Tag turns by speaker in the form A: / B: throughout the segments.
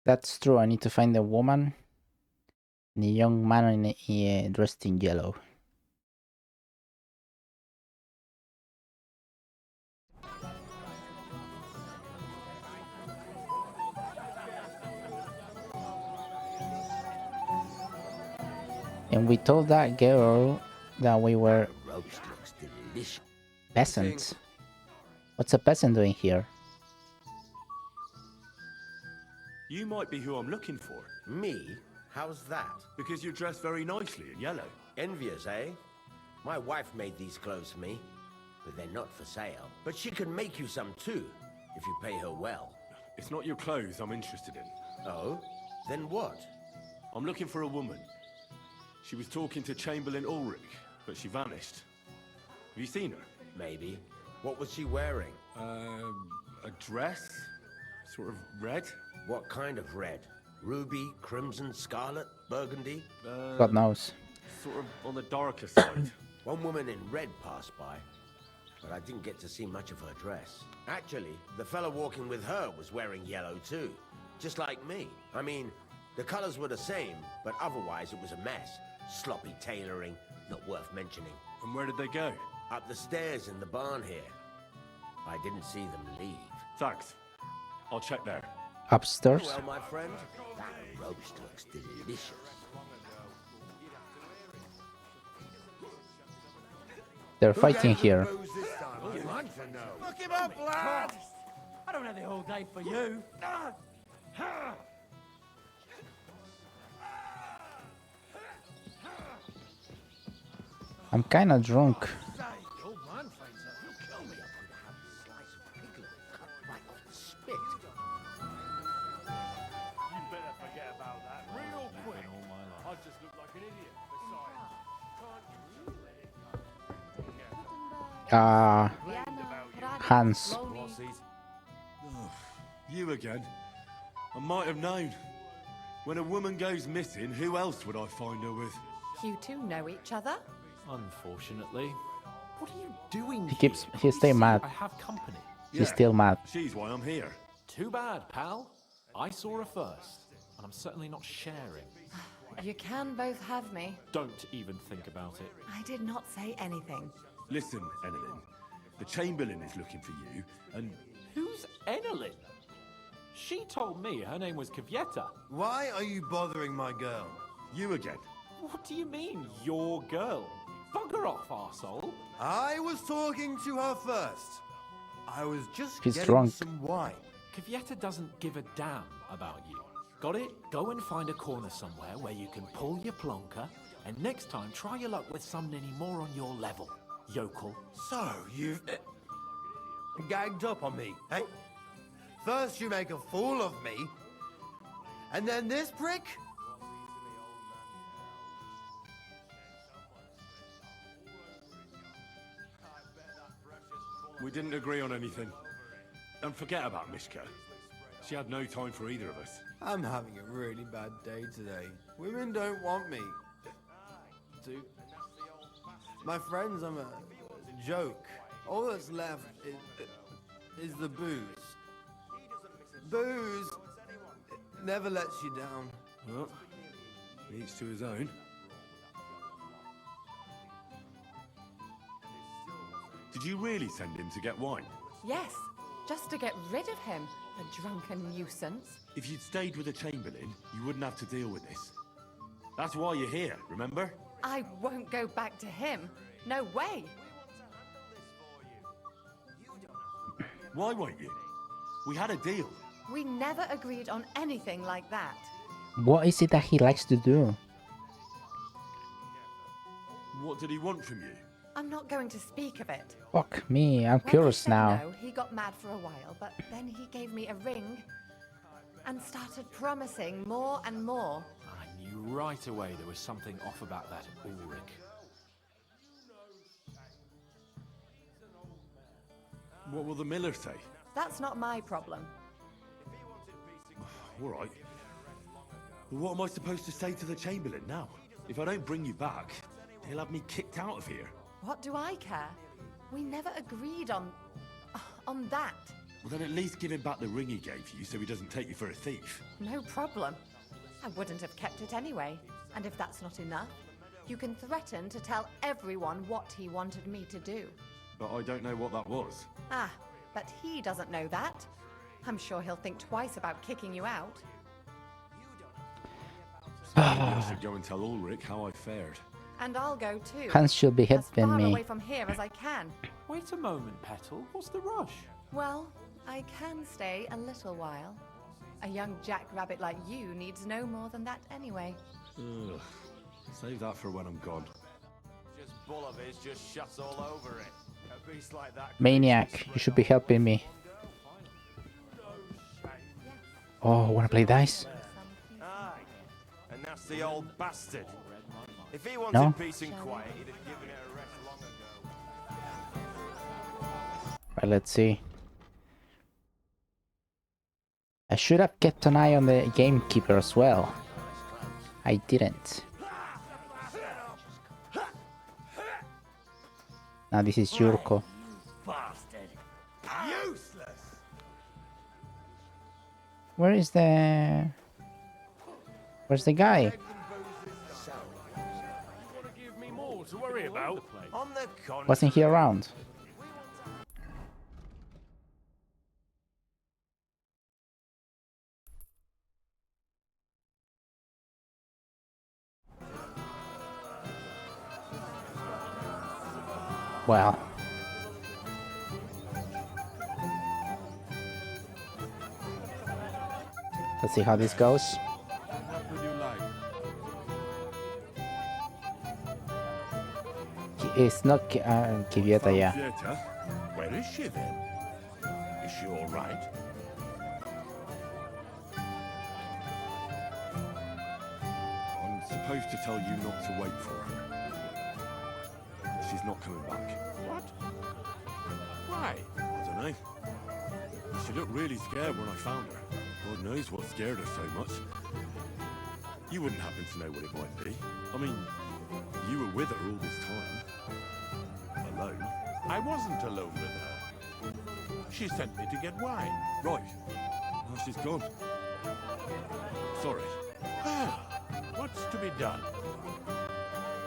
A: That's true. I need to find a woman and a young man dressed in yellow. And we told that girl that we were
B: Roast looks delicious.
A: peasants. What's a peasant doing here?
C: You might be who I'm looking for,
B: Me? How's that?
C: because you're dressed very nicely in yellow.
B: Envious, eh? My wife made these clothes for me, but they're not for sale. But she can make you some too, if you pay her well.
C: It's not your clothes I'm interested in.
B: Oh? Then what?
C: I'm looking for a woman. She was talking to Chamberlain Ulrich, but she vanished. Have you seen her?
B: Maybe. What was she wearing?
C: A dress? Sort of red?
B: What kind of red? Ruby, crimson, scarlet, burgundy?
A: God knows.
C: Sort of on the darker side.
B: One woman in red passed by, but I didn't get to see much of her dress. Actually, the fellow walking with her was wearing yellow too, just like me. I mean, the colors were the same, but otherwise it was a mess. Sloppy tailoring, not worth mentioning.
C: And where did they go?
B: Up the stairs in the barn here. I didn't see them leave.
C: Thanks. I'll check there.
A: Upstairs?
B: Well, my friend, that roast looks delicious.
A: They're fighting here.
D: Look him up, lad! I don't have the whole day for you.
A: I'm kinda drunk. Hans.
C: You again? I might have known. When a woman goes missing, who else would I find her with?
E: You two know each other?
F: Unfortunately. What are you doing
A: He's staying mad.
F: I have company.
A: He's still mad.
C: She's why I'm here.
F: Too bad, pal. I saw her first, and I'm certainly not sharing.
E: You can both have me.
F: Don't even think about it.
E: I did not say anything.
C: Listen, Enelin. The Chamberlain is looking for you, and
F: Who's Enelin? She told me her name was Kavieta.
G: Why are you bothering my girl?
C: you again.
F: What do you mean, your girl? Bugger off, arsehole.
G: I was talking to her first. I was just
A: He's
G: getting
A: drunk.
G: some wine.
F: Kavieta doesn't give a damn about you. Got it? Go and find a corner somewhere where you can pull your plonker, and next time try your luck with someone any more on your level, yokel.
G: So, you've gagged up on me, eh? First you make a fool of me, and then this prick?
C: We didn't agree on anything. And forget about Mishka. She had no time for either of us.
G: I'm having a really bad day today. Women don't want me. My friends, I'm a joke. All that's left is the booze. Booze never lets you down.
C: Well, each to his own. Did you really send him to get wine?
E: Yes, just to get rid of him, a drunken nuisance.
C: If you'd stayed with the Chamberlain, you wouldn't have to deal with this. That's why you're here, remember?
E: I won't go back to him. No way.
C: Why won't you? We had a deal.
E: We never agreed on anything like that.
A: What is it that he likes to do?
C: What did he want from you?
E: I'm not going to speak of it.
A: Fuck me, I'm
E: When I
A: curious
E: said
A: now.
E: no, he got mad for a while, but then he gave me a ring and started promising more and more.
F: I knew right away there was something off about that Ulrich.
C: What will the miller say?
E: That's not my problem.
C: All right. Well, what am I supposed to say to the Chamberlain now? If I don't bring you back, he'll have me kicked out of here.
E: What do I care? We never agreed on that.
C: Well, then at least give him back the ring he gave you so he doesn't take you for a thief.
E: No problem. I wouldn't have kept it anyway. And if that's not enough, you can threaten to tell everyone what he wanted me to do.
C: But I don't know what that was.
E: Ah, but he doesn't know that. I'm sure he'll think twice about kicking you out.
C: I should go and tell Ulrich how I fared.
E: And I'll go too.
A: Hans should be
E: as
A: helping
E: far
A: me.
E: away from here as I can.
F: Wait a moment, Petal. What's the rush?
E: Well, I can stay a little while. A young jackrabbit like you needs no more than that anyway.
C: Ugh. Save that for when I'm gone.
H: Just bull of his just shuts all over it. A beast like that.
A: Maniac, you should be helping me. Oh, wanna play dice?
H: Aye. And that's the old bastard. If he wanted
A: No?
H: peace and quiet, he'd have given it a rest long ago.
A: Right, let's see. I should have kept an eye on the gamekeeper as well. I didn't. Now this is Yurko.
D: Bastard.
B: Useless!
A: Where's the guy?
F: You want to give me more to worry about?
H: On the contrary.
A: Wasn't he around? Well. Let's see how this goes.
C: What would you like?
A: It's not Kivieta, yeah.
C: Theatre?
I: Where is she then? Is she all right?
C: I'm supposed to tell you not to wait for her. She's not coming back.
I: What? Why?
C: I don't know. She looked really scared when I found her. God knows what scared her so much. You wouldn't happen to know what it might be. I mean, you were with her all this time. Alone.
I: I wasn't alone with her. She sent me to get wine.
C: Right. Now she's gone. Sorry.
I: What's to be done?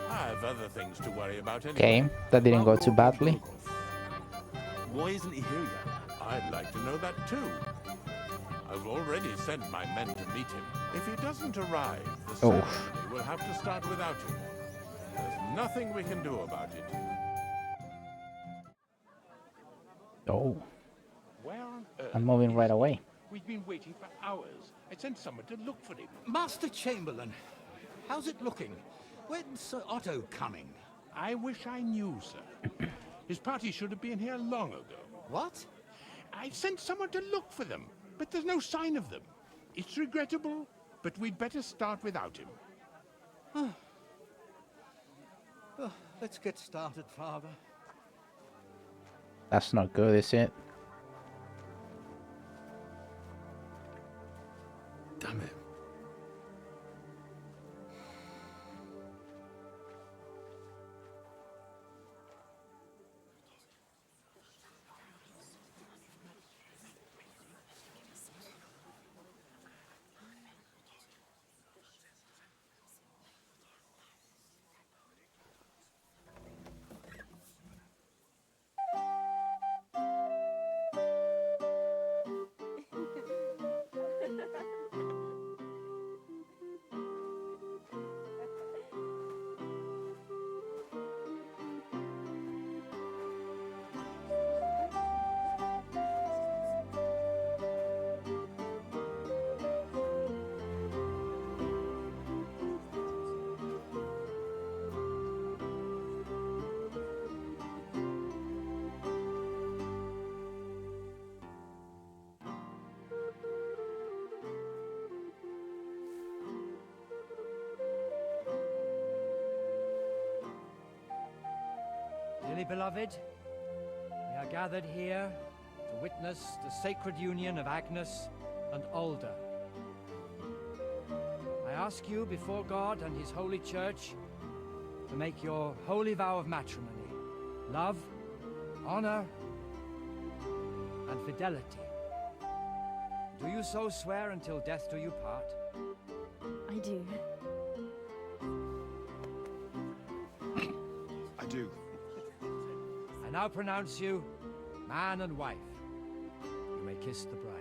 I: I have other things to worry about anyway.
A: Okay, that didn't go too badly.
C: Why isn't he here yet?
I: I'd like to know that too. I've already sent my men to meet him. If he doesn't arrive, the ceremony will have to start without him. There's nothing we can do about it.
A: Oh,
J: Where on earth?
A: I'm moving right away.
J: We've been waiting for hours. I sent someone to look for him.
D: Master Chamberlain, how's it looking? When's Sir Otto coming?
J: I wish I knew, sir. His party should have been here long ago.
D: What?
J: I sent someone to look for them, but there's no sign of them. It's regrettable, but we'd better start without him.
D: Oh, let's get started, Father.
A: That's not good, is it?
C: Damn it.
K: Dearly beloved, we are gathered here to witness the sacred union of Agnes and Alda. I ask you before God and His holy church to make your holy vow of matrimony, love, honor, and fidelity. Do you so swear until death do you part?
L: I do.
J: I do.
K: I now pronounce you man and wife. You may kiss the bride.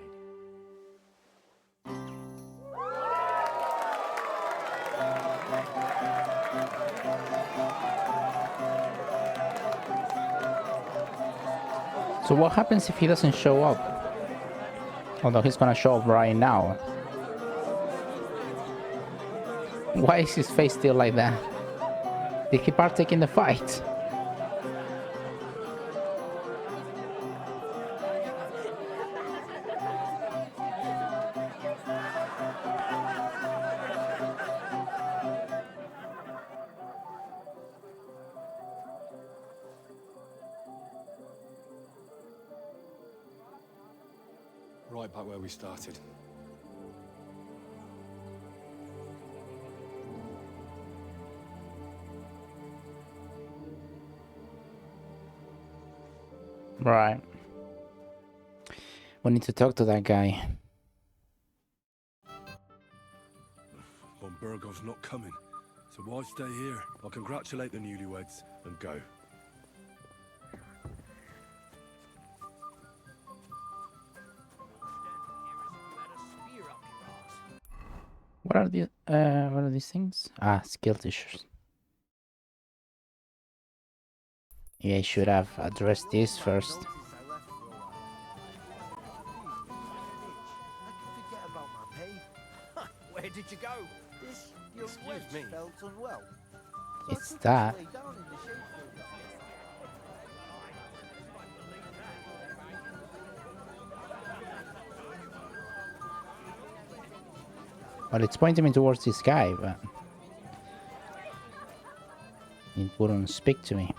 A: So what happens if he doesn't show up? Although he's gonna show up right now. Why is his face still like that? Did he partake in the fight?
M: Right back where we started.
A: Right. We need to talk to that guy.
C: Von Burgov's not coming, so why stay here? I'll congratulate the newlyweds and go.
A: What are these things? Ah, skill tissues. Yeah, I should have addressed this first.
G: Where did you go? This young wench felt unwell. So
A: It's that. Well, it's pointing me towards this guy, but it wouldn't speak to me.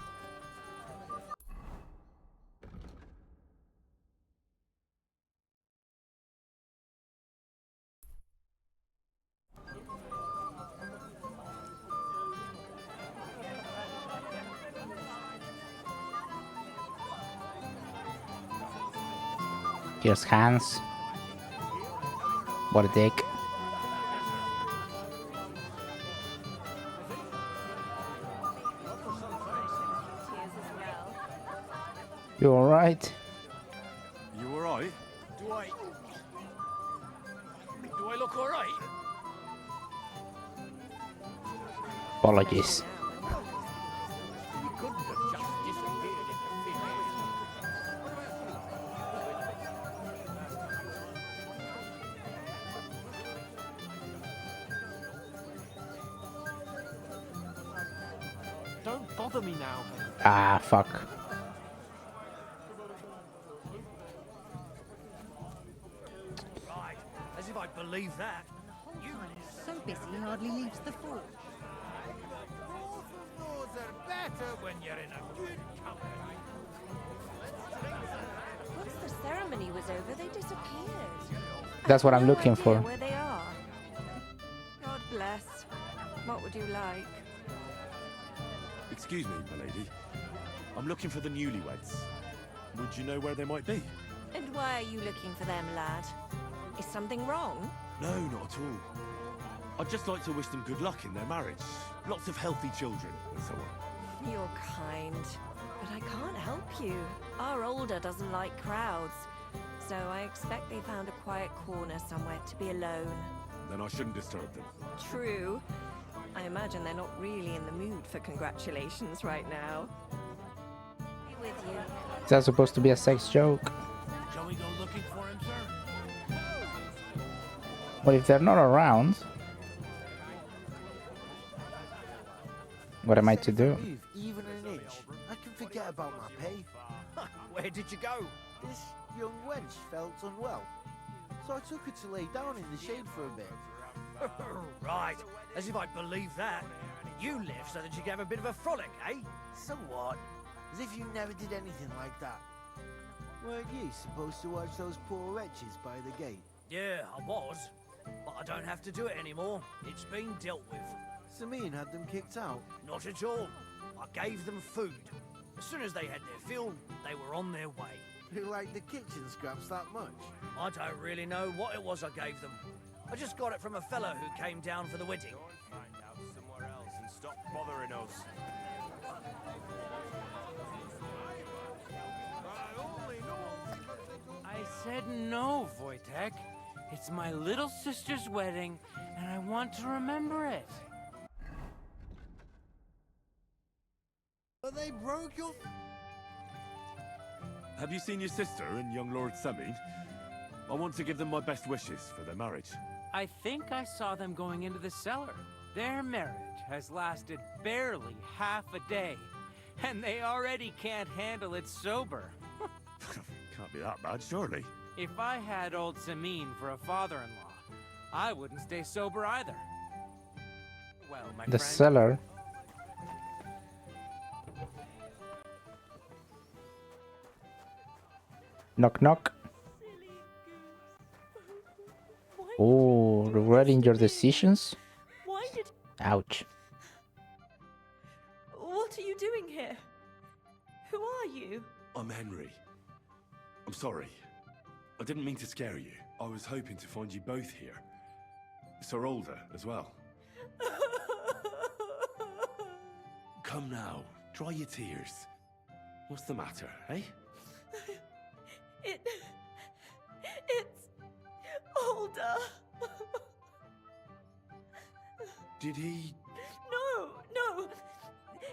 A: Here's Hans. What a dick. You alright?
C: You alright?
D: Do I look all right?
A: Apologies.
D: You couldn't have just disappeared into thin air.
F: Don't bother me now.
A: Ah, fuck.
D: Right, as if I believe that. You
L: So busy he hardly leaves the forge.
D: Those are better when you're in a good company.
L: Once the ceremony was over, they disappeared.
A: That's what I'm
L: No
A: looking
L: idea
A: for.
L: where they are. God bless. What would you like?
C: Excuse me, my lady. I'm looking for the newlyweds. Would you know where they might be?
L: And why are you looking for them, lad? Is something wrong?
C: No, not at all. I'd just like to wish them good luck in their marriage. Lots of healthy children and so on.
L: You're kind, but I can't help you. Our older doesn't like crowds, so I expect they found a quiet corner somewhere to be alone.
C: Then I shouldn't disturb them.
L: True. I imagine they're not really in the mood for congratulations right now. Be with you.
A: Is that supposed to be a sex joke?
D: Shall we go looking for him, sir?
A: Well, if they're not around, what am I to do?
G: Even an inch. I can forget about my pay.
D: Where did you go?
G: This young wench felt unwell. So I took her to lay down in the shade for a bit.
D: Right, as if I believe that. You live so that you can have a bit of a frolic, eh?
G: So what? As if you never did anything like that. Weren't you supposed to watch those poor wretches by the gate?
D: Yeah, I was. But I don't have to do it anymore. It's been dealt with.
G: Samin had them kicked out.
D: Not at all. I gave them food. As soon as they had their fill, they were on their way.
B: You like the kitchen scraps that much?
D: I don't really know what it was I gave them. I just got it from a fellow who came down for the wedding.
H: Find out somewhere else and stop bothering us.
N: I said no, Wojtek. It's my little sister's wedding, and I want to remember it.
B: But they broke your...
C: Have you seen your sister and young Lord Semin? I want to give them my best wishes for their marriage.
N: I think I saw them going into the cellar. Their marriage has lasted barely half a day, and they already can't handle it sober.
C: Can't be that bad, surely.
N: If I had old Samin for a father-in-law, I wouldn't stay sober either. Well, my
A: The
N: friend,
A: cellar. Knock knock. Oh, regretting your decisions?
L: Why did...
A: Ouch.
L: What are you doing here? Who are you?
C: I'm Henry. I'm sorry. I didn't mean to scare you. I was hoping to find you both here. Sir Older as well. Come now, dry your tears. What's the matter, eh?
L: It's... Older.
C: Did he...
L: No.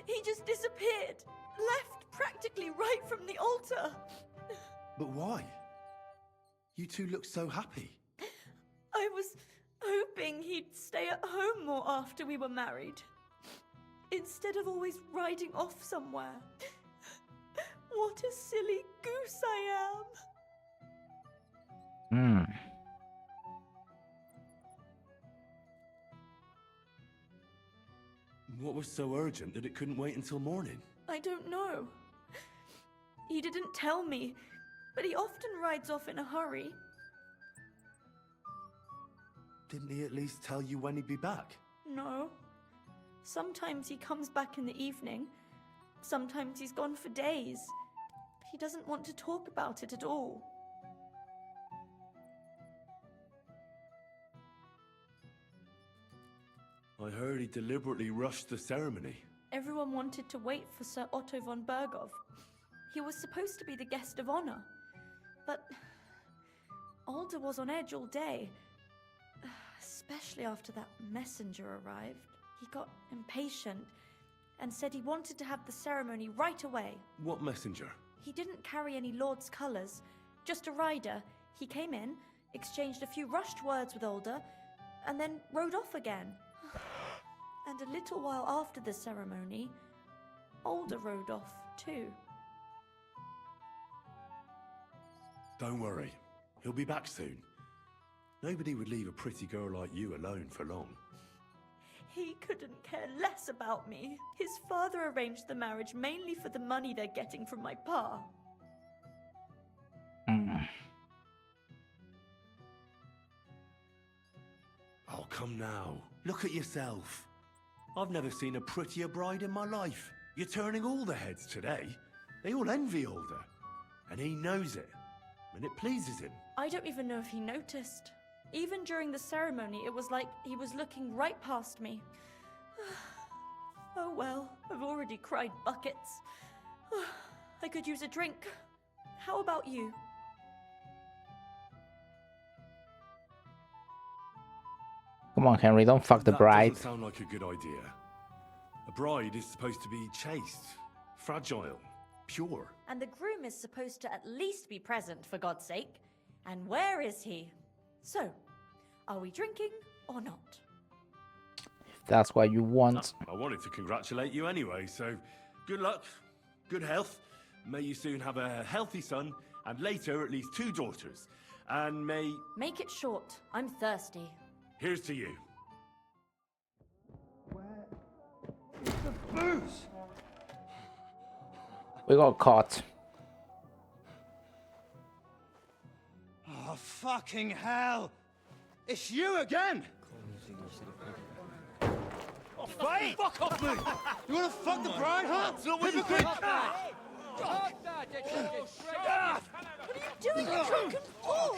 L: He just disappeared. Left practically right from the altar.
C: But why? You two look so happy.
L: I was hoping he'd stay at home more after we were married. Instead of always riding off somewhere. What a silly goose I am.
C: What was so urgent that it couldn't wait until morning?
L: I don't know. He didn't tell me, but he often rides off in a hurry.
C: Didn't he at least tell you when he'd be back?
L: No. Sometimes he comes back in the evening. Sometimes he's gone for days. He doesn't want to talk about it at all.
C: I heard he deliberately rushed the ceremony.
L: Everyone wanted to wait for Sir Otto von Bergov. He was supposed to be the guest of honor. But Alder was on edge all day. Especially after that messenger arrived. He got impatient and said he wanted to have the ceremony right away.
C: What messenger?
L: He didn't carry any Lord's colours, just a rider. He came in, exchanged a few rushed words with Alder, and then rode off again. And a little while after the ceremony, Alder rode off too.
C: Don't worry. He'll be back soon. Nobody would leave a pretty girl like you alone for long.
L: He couldn't care less about me. His father arranged the marriage mainly for the money they're getting from my pa.
C: Oh, come now. Look at yourself. I've never seen a prettier bride in my life. You're turning all the heads today. They all envy Alder. And he knows it. And it pleases him.
L: I don't even know if he noticed. Even during the ceremony, it was like he was looking right past me. Oh well, I've already cried buckets. I could use a drink. How about you?
A: Come on, Henry, don't fuck the bride.
C: That doesn't sound like a good idea. A bride is supposed to be chaste, fragile, pure.
E: And the groom is supposed to at least be present, for God's sake. And where is he? So, are we drinking or not?
A: If that's what you want.
C: I wanted to congratulate you anyway, so good luck, good health. May you soon have a healthy son, and later at least 2 daughters. And may...
E: Make it short. I'm thirsty.
C: Here's to you.
K: Booze!
A: We got caught.
K: Oh, fucking hell! It's you again!
G: Fight!
K: Fuck off me!
G: You wanna fuck the bride, huh?
K: It's not what you think!
L: doing, you drunken fool?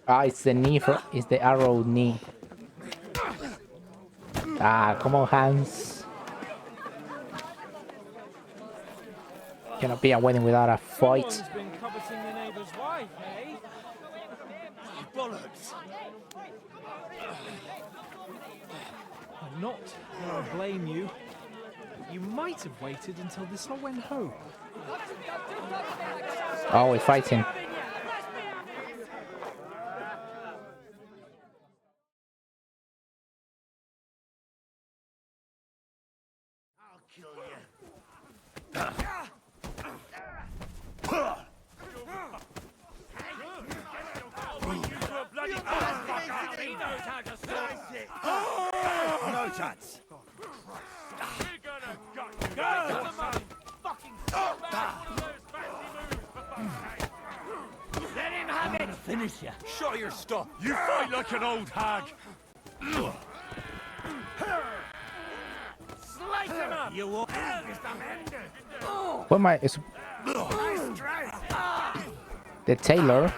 A: Ah, it's the knee for it's the arrow knee. Ah, come on, Hans. Cannot be a wedding without a fight.
N: Someone's been coveting your neighbour's wife, eh?
D: Bollocks!
K: I'm not going to blame you. You might have waited until this all went home.
A: Oh, we're fighting.
B: I'll kill you.
D: No chance.
N: Let him have it!
D: Finish you.
C: Shut your stuff. You fight like an old hag.
N: Slice him up!
D: You won't.
A: What am I? It's the tailor.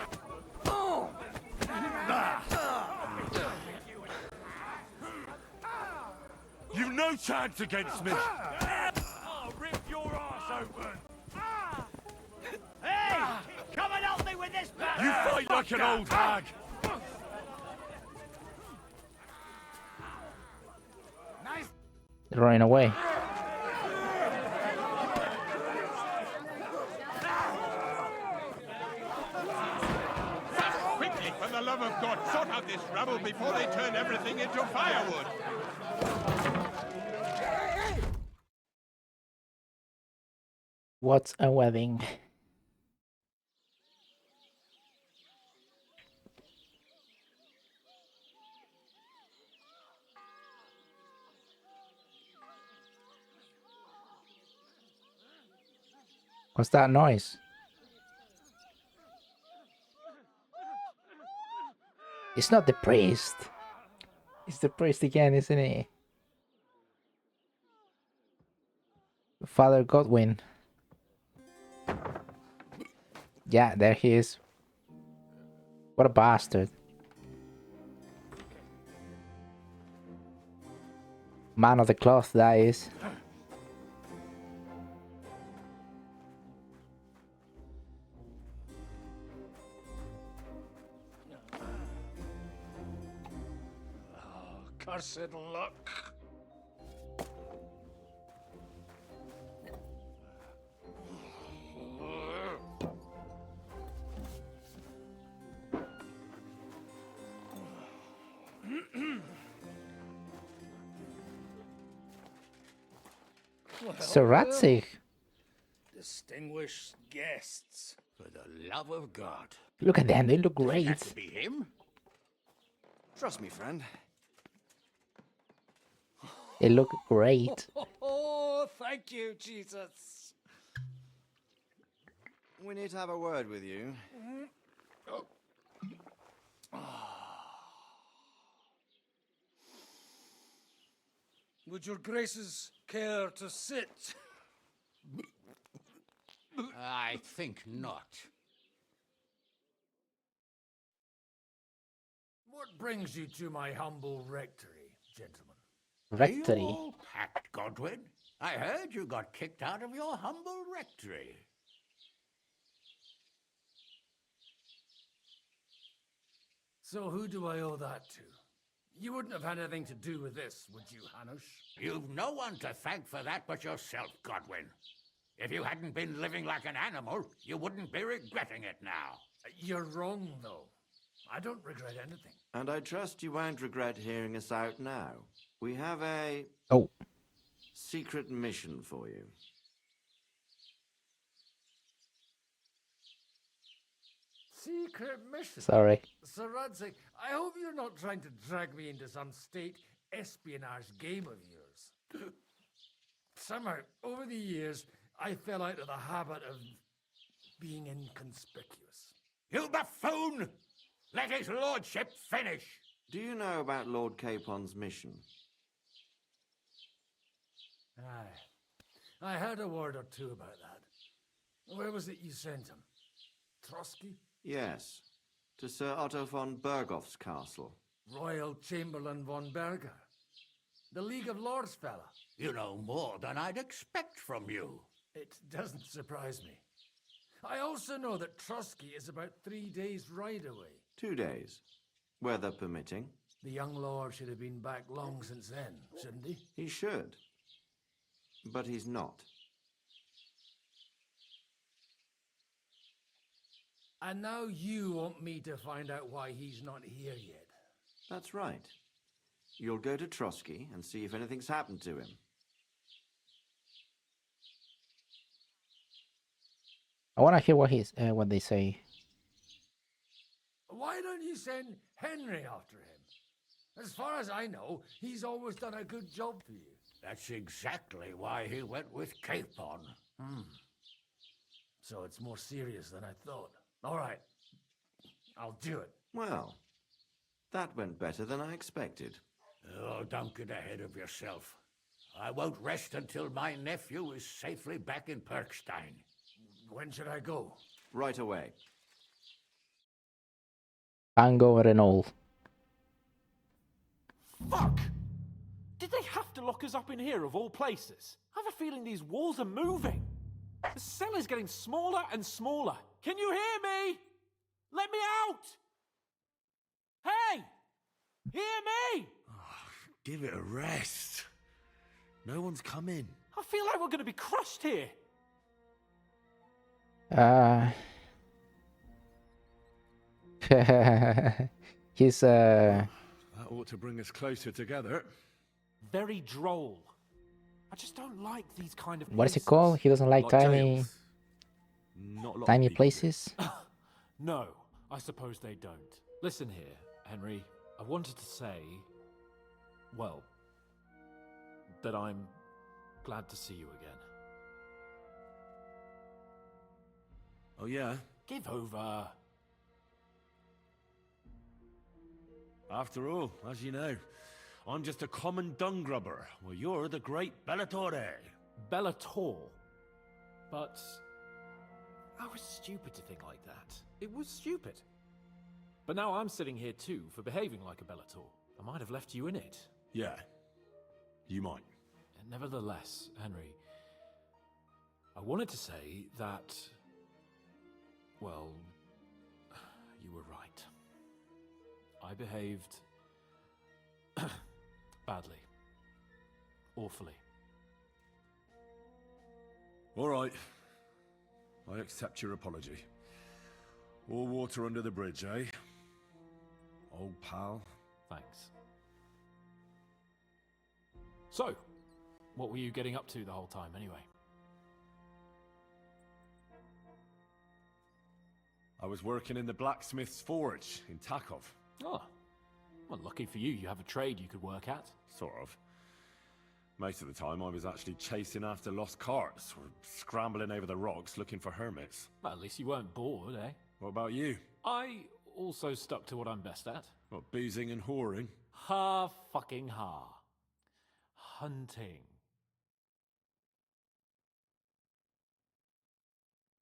C: You've no chance against me.
N: I'll rip your arse open!
D: Hey! Come and help me with this bastard!
C: You fight like an old hag.
A: They're running away.
J: Quickly, for the love of God, sort out this rubble before they turn everything into firewood.
A: What's a wedding? What's that noise? It's not the priest. It's the priest again, isn't it? Father Godwin. Yeah, there he is. What a bastard. Man of the cloth, that is.
M: Cursed luck.
A: Sir Ratzig.
M: Distinguished guests.
J: For the love of God.
A: Look at them, they look
J: Had
A: great.
J: to be him?
O: Trust me, friend.
A: They look great.
O: Oh, thank you, Jesus. We need to have a word with you.
M: Would your graces care to sit?
J: I think not.
D: What brings you to my humble rectory, gentlemen?
A: Rectory.
I: Are you all packed, Godwin? I heard you got kicked out of your humble rectory.
D: So who do I owe that to? You wouldn't have had anything to do with this, would you, Hanush?
I: You've no one to thank for that but yourself, Godwin. If you hadn't been living like an animal, you wouldn't be regretting it now.
D: You're wrong, though. I don't regret anything.
O: And I trust you won't regret hearing us out now. We have a... secret mission for you.
D: Secret mission?
A: Sorry.
D: Sir Radzic, I hope you're not trying to drag me into some state espionage game of yours. Somehow, over the years, I fell out of the habit of being inconspicuous.
I: You buffoon! Let his lordship finish!
O: Do you know about Lord Capon's mission?
D: Aye. I heard a word or two about that. Where was it you sent him? Trotsky?
O: Yes, to Sir Otto von Bergoff's castle.
D: Royal Chamberlain von Berger? The League of Lords fella?
P: You know more than I'd expect from you.
D: It doesn't surprise me. I also know that Trotsky is about 3 days' ride away.
O: 2 days, weather permitting.
D: The young lord should have been back long since then, shouldn't he?
O: He should. But he's not.
D: And now you want me to find out why he's not here yet.
O: That's right. You'll go to Trotsky and see if anything's happened to him.
A: I want to hear what they say.
D: Why don't you send Henry after him? As far as I know, he's always done a good job for you.
P: That's exactly why he went with Capon.
D: So it's more serious than I thought. All right, I'll do it.
O: Well, that went better than I expected.
P: Oh, don't get ahead of yourself. I won't rest until my nephew is safely back in Perkstein.
D: When should I go?
O: Right away.
A: Tango Renault.
F: Fuck! Did they have to lock us up in here of all places? I have a feeling these walls are moving. The cell is getting smaller and smaller. Can you hear me? Let me out! Hey! Hear me!
C: Give it a rest. No one's come in.
F: I feel like we're going to be crushed here.
A: He's
C: That ought to bring us closer together.
F: Very droll. I just don't like these kind of places.
A: what is it called? He doesn't like tiny tiny places.
F: No, I suppose they don't. Listen here, Henry. I wanted to say, well, that I'm glad to see you again.
C: Oh, yeah?
F: Give over.
C: After all, as you know, I'm just a common dung grubber, while you're the great Bellatore.
F: Bellator. But I was stupid to think like that. It was stupid. But now I'm sitting here too for behaving like a Bellator. I might have left you in it.
C: Yeah, you might.
F: And nevertheless, Henry, I wanted to say that, well, you were right. I behaved badly. Awfully.
C: All right. I accept your apology. All water under the bridge, eh? Old pal.
F: Thanks. So, what were you getting up to the whole time, anyway?
C: I was working in the blacksmith's forge in Takov.
F: Oh. Well, lucky for you, you have a trade you could work at.
C: Sort of. Most of the time I was actually chasing after lost carts or scrambling over the rocks looking for hermits.
F: Well, at least you weren't bored, eh?
C: What about you?
F: I also stuck to what I'm best at.
C: What, boozing and whoring?
F: Fucking hunting.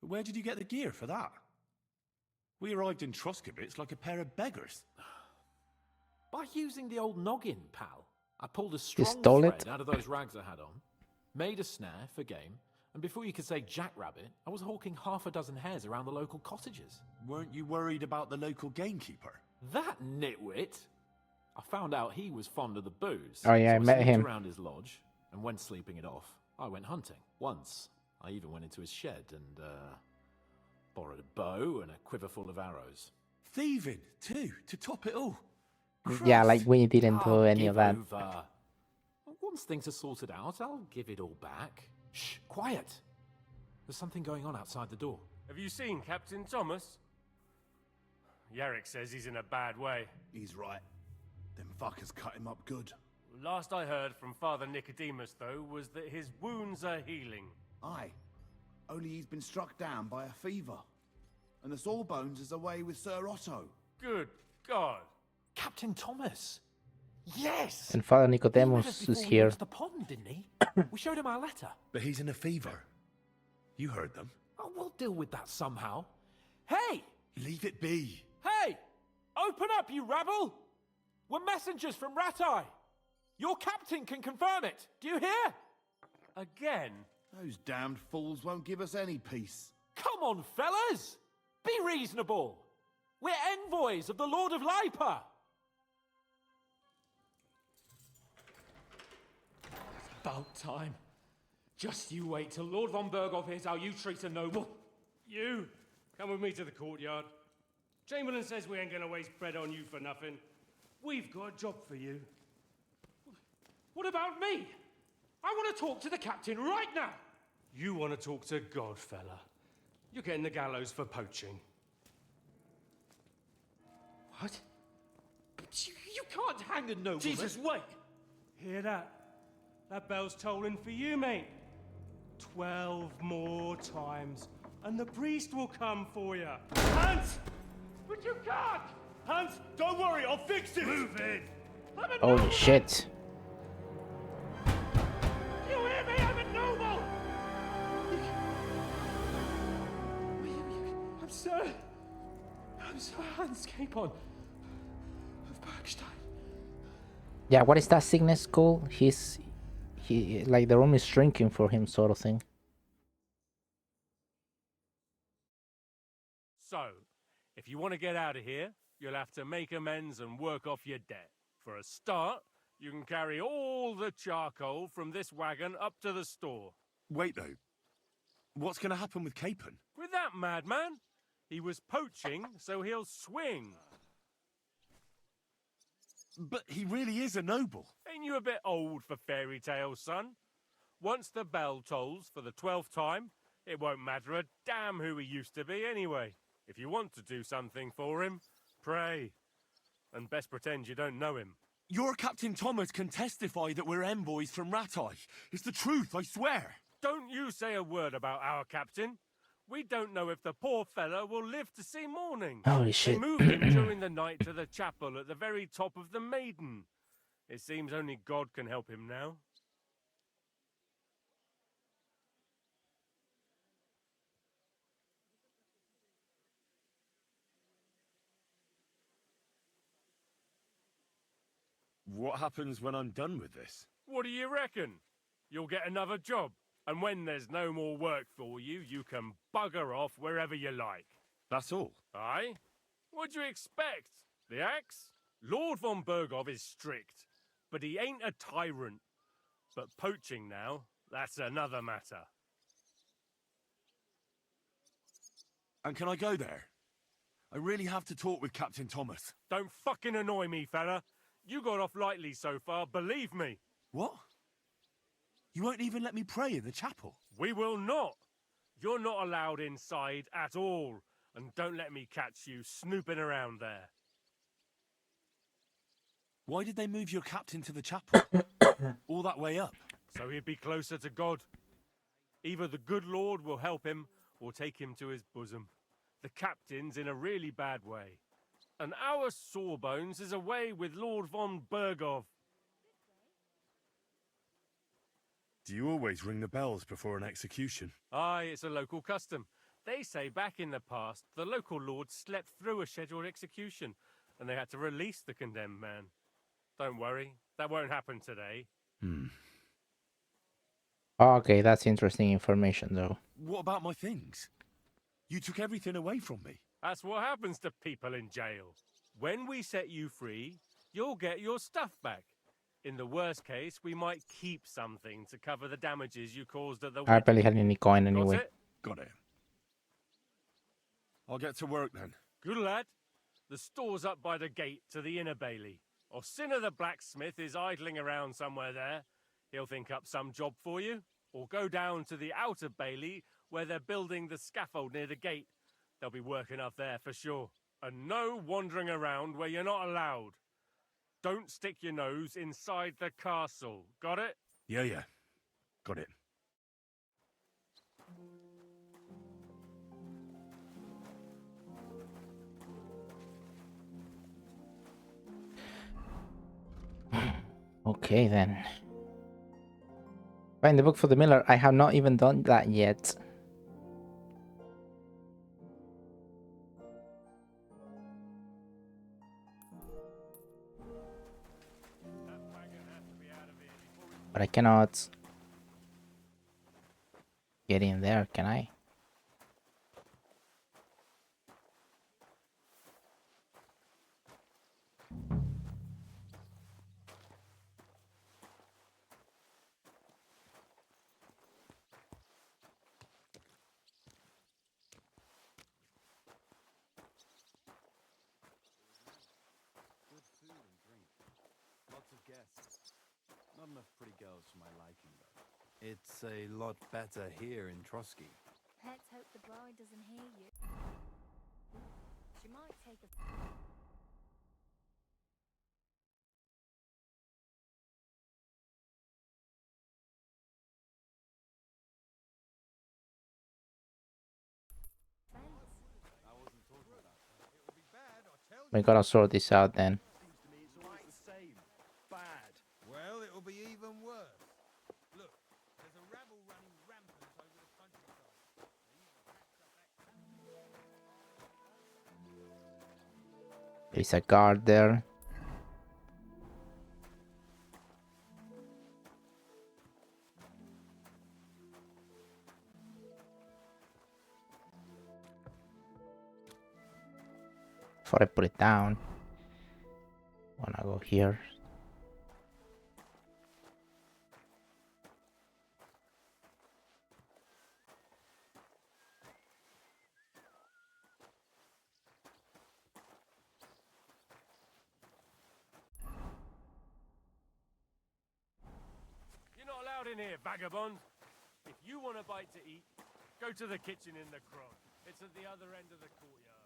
C: Where did you get the gear for that? We arrived in Troskowitz like a pair of beggars.
F: By using the old noggin, pal. I pulled a strong
A: stole
F: thread
A: it?
F: out of those rags I had on, made a snare for game, and before you could say jackrabbit, I was hawking half a dozen hares around the local cottages.
C: Weren't you worried about the local gamekeeper?
F: That nitwit! I found out he was fond of the booze.
A: Oh yeah,
F: so
A: I met
F: sneaked
A: him.
F: around his lodge, and when sleeping it off, I went hunting. Once, I even went into his shed and, borrowed a bow and a quiver full of arrows.
C: Thieving, too, to top it all.
A: Yeah, like we didn't do any of that.
F: Over. Once things are sorted out, I'll give it all back. Shh, quiet. There's something going on outside the door.
Q: Have you seen Captain Thomas? Yarrick says he's in a bad way.
J: He's right. Them fuckers cut him up good.
Q: Last I heard from Father Nicodemus, though, was that his wounds are healing.
J: Aye. Only he's been struck down by a fever. And the Sawbones is away with Sir Otto.
Q: Good God.
F: Captain Thomas! Yes!
A: And Father
F: He met us
A: Nicodemus
F: before
A: is
F: we
A: here.
F: reached the pond, didn't he? We showed him our letter.
C: But he's in a fever. You heard them.
F: Oh, we'll deal with that somehow. Hey!
C: Leave it be.
F: Hey! Open up, you rabble! We're messengers from Ratai. Your captain can confirm it. Do you hear?
Q: Again?
R: Those damned fools won't give us any peace.
F: Come on, fellas! Be reasonable. We're envoys of the Lord of Lipa.
Q: About time. Just you wait till Lord von Berghoff hears how you treat a noble.
S: You, come with me to the courtyard. Chamberlain says we ain't gonna waste bread on you for nothing. We've got a job for you.
Q: What about me? I want to talk to the captain right now. You want to talk to God, fella. You're getting the gallows for poaching. What? You can't hang a nobleman.
S: Jesus, wait! Hear that? That bell's tolling for you, mate. 12 more times, and the priest will come for you. Hans!
Q: But you can't!
S: Hans, don't worry, I'll fix it! Move it!
A: Holy shit.
Q: You hear me? I'm a noble! I'm Sir Hans Capon of Bergstein.
A: Yeah, what is that sickness called? He like the room is shrinking for him, sort of thing.
Q: So, if you want to get out of here, you'll have to make amends and work off your debt. For a start, you can carry all the charcoal from this wagon up to the store.
C: Wait, though. What's going to happen with Capon?
Q: With that madman? He was poaching, so he'll swing.
C: But he really is a noble.
Q: Ain't you a bit old for fairy tales, son? Once the bell tolls for the 12th time, it won't matter a damn who he used to be anyway. If you want to do something for him, pray. And best pretend you don't know him.
C: Your Captain Thomas can testify that we're envoys from Ratai. It's the truth, I swear.
Q: Don't you say a word about our captain. We don't know if the poor fellow will live to see morning.
A: Holy shit.
Q: They moved him during the night to the chapel at the very top of the Maiden. It seems only God can help him now.
C: What happens when I'm done with this?
Q: What do you reckon? You'll get another job. And when there's no more work for you, you can bugger off wherever you like.
C: That's all?
Q: Aye? What do you expect? The axe? Lord von Berghoff is strict, but he ain't a tyrant. But poaching now, that's another matter.
C: And can I go there? I really have to talk with Captain Thomas.
Q: Don't fucking annoy me, fella. You got off lightly so far, believe me.
C: What? You won't even let me pray in the chapel?
Q: We will not. You're not allowed inside at all. And don't let me catch you snooping around there.
C: Why did they move your captain to the chapel? All that way up?
Q: So he'd be closer to God. Either the good Lord will help him, or take him to his bosom. The captain's in a really bad way. And our Sawbones is away with Lord von Berghoff.
C: Do you always ring the bells before an execution?
Q: Aye, it's a local custom. They say back in the past, the local lord slept through a scheduled execution, and they had to release the condemned man. Don't worry, that won't happen today.
A: Okay, that's interesting information, though.
C: What about my things? You took everything away from me.
Q: That's what happens to people in jail. When we set you free, you'll get your stuff back. In the worst case, we might keep something to cover the damages you caused at the
A: I barely had any coin anyway.
Q: Got it?
C: Got it. I'll get to work then.
Q: Good lad. The store's up by the gate to the inner bailey. Orsina the blacksmith is idling around somewhere there. He'll think up some job for you. Or go down to the outer bailey where they're building the scaffold near the gate. They'll be working up there for sure. And no wandering around where you're not allowed. Don't stick your nose inside the castle. Got it?
C: Yeah. Got it.
A: Okay, then. Find the book for the miller. I have not even done that yet. But I cannot get in there, can I?
T: Good food and drink. Lots of guests. Not enough pretty girls for my liking, though. It's a lot better here in Trotsky.
U: Let's hope the bride doesn't hear you. She might take a...
T: I wasn't talking about that. It will be bad, I tell you.
A: We gotta sort this out then.
T: Seems to me it's always the same. Bad. Well, it'll be even worse. Look, there's a rabble running rampant over the countryside.
A: There's a guard there. Before I put it down, wanna go here.
Q: You're not allowed in here, vagabond. If you want a bite to eat, go to the kitchen in the crog. It's at the other end of the courtyard.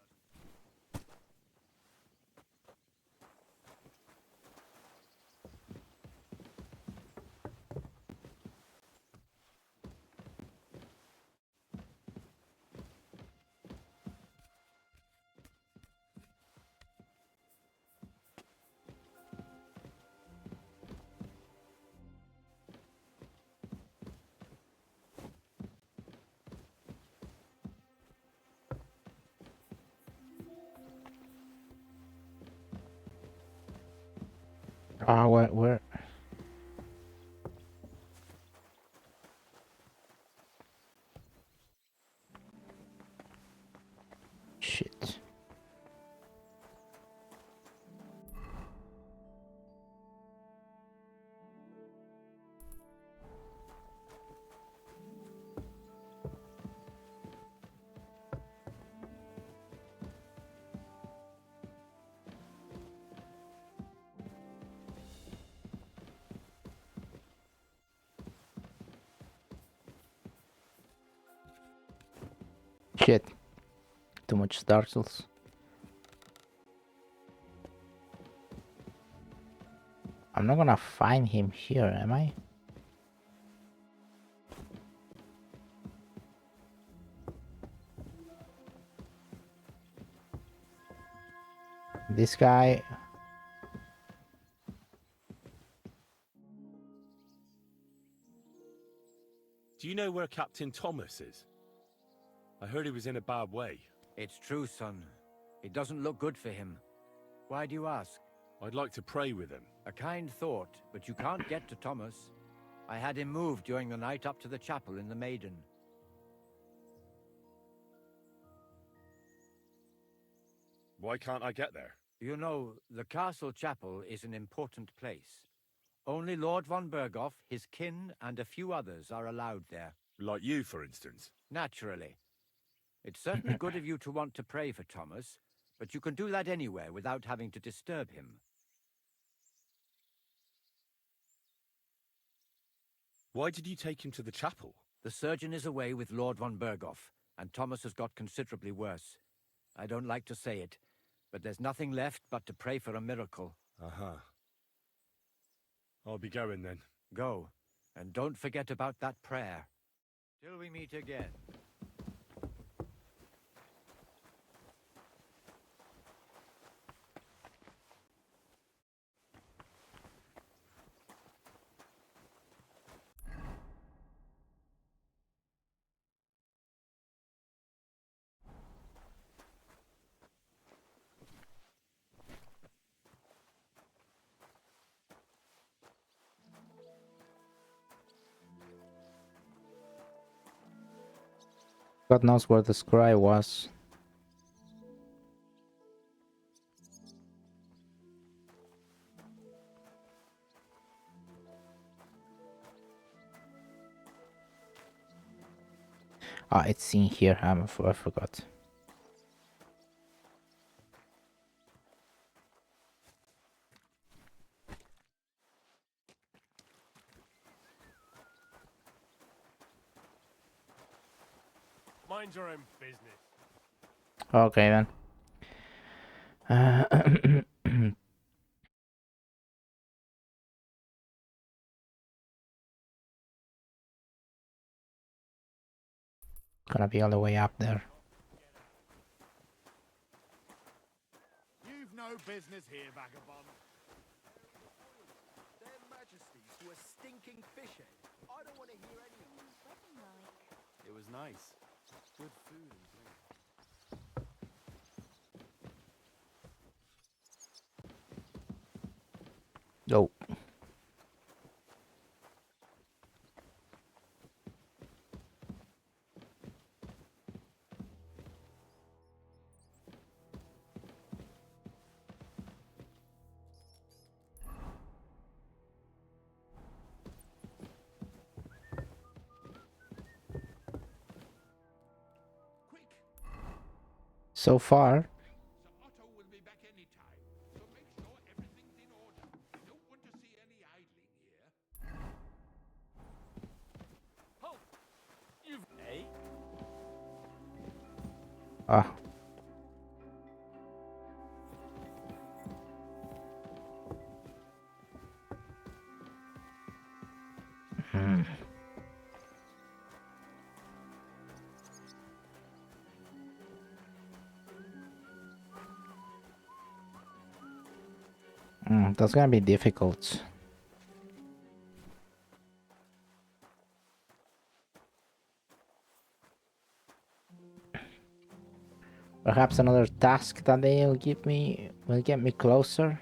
A: Ah, where? Shit. Shit. Too much startles. I'm not gonna find him here, am I? This guy.
C: Do you know where Captain Thomas is? I heard he was in a bad way.
K: It's true, son. It doesn't look good for him. Why do you ask?
C: I'd like to pray with him.
K: A kind thought, but you can't get to Thomas. I had him moved during the night up to the chapel in the Maiden.
C: Why can't I get there?
K: You know, the castle chapel is an important place. Only Lord von Berghoff, his kin, and a few others are allowed there.
C: Like you, for instance.
K: Naturally. It's certainly good of you to want to pray for Thomas, but you can do that anywhere without having to disturb him.
C: Why did you take him to the chapel?
K: The surgeon is away with Lord von Berghoff, and Thomas has got considerably worse. I don't like to say it, but there's nothing left but to pray for a miracle.
C: Uh-huh. I'll be going then.
K: Go, and don't forget about that prayer. Till we meet again.
A: God knows where the scribe was. Ah, it's in here. I forgot.
Q: Mind your own business.
A: Okay then. Gonna be all the way up there.
J: You've no business here, vagabond.
H: Their Majesties to a stinking fishhead. I don't want to hear any of this.
T: It was nice. Good food and drink.
A: Oh. So far, ah, that's gonna be difficult. Perhaps another task that they'll give me will get me closer.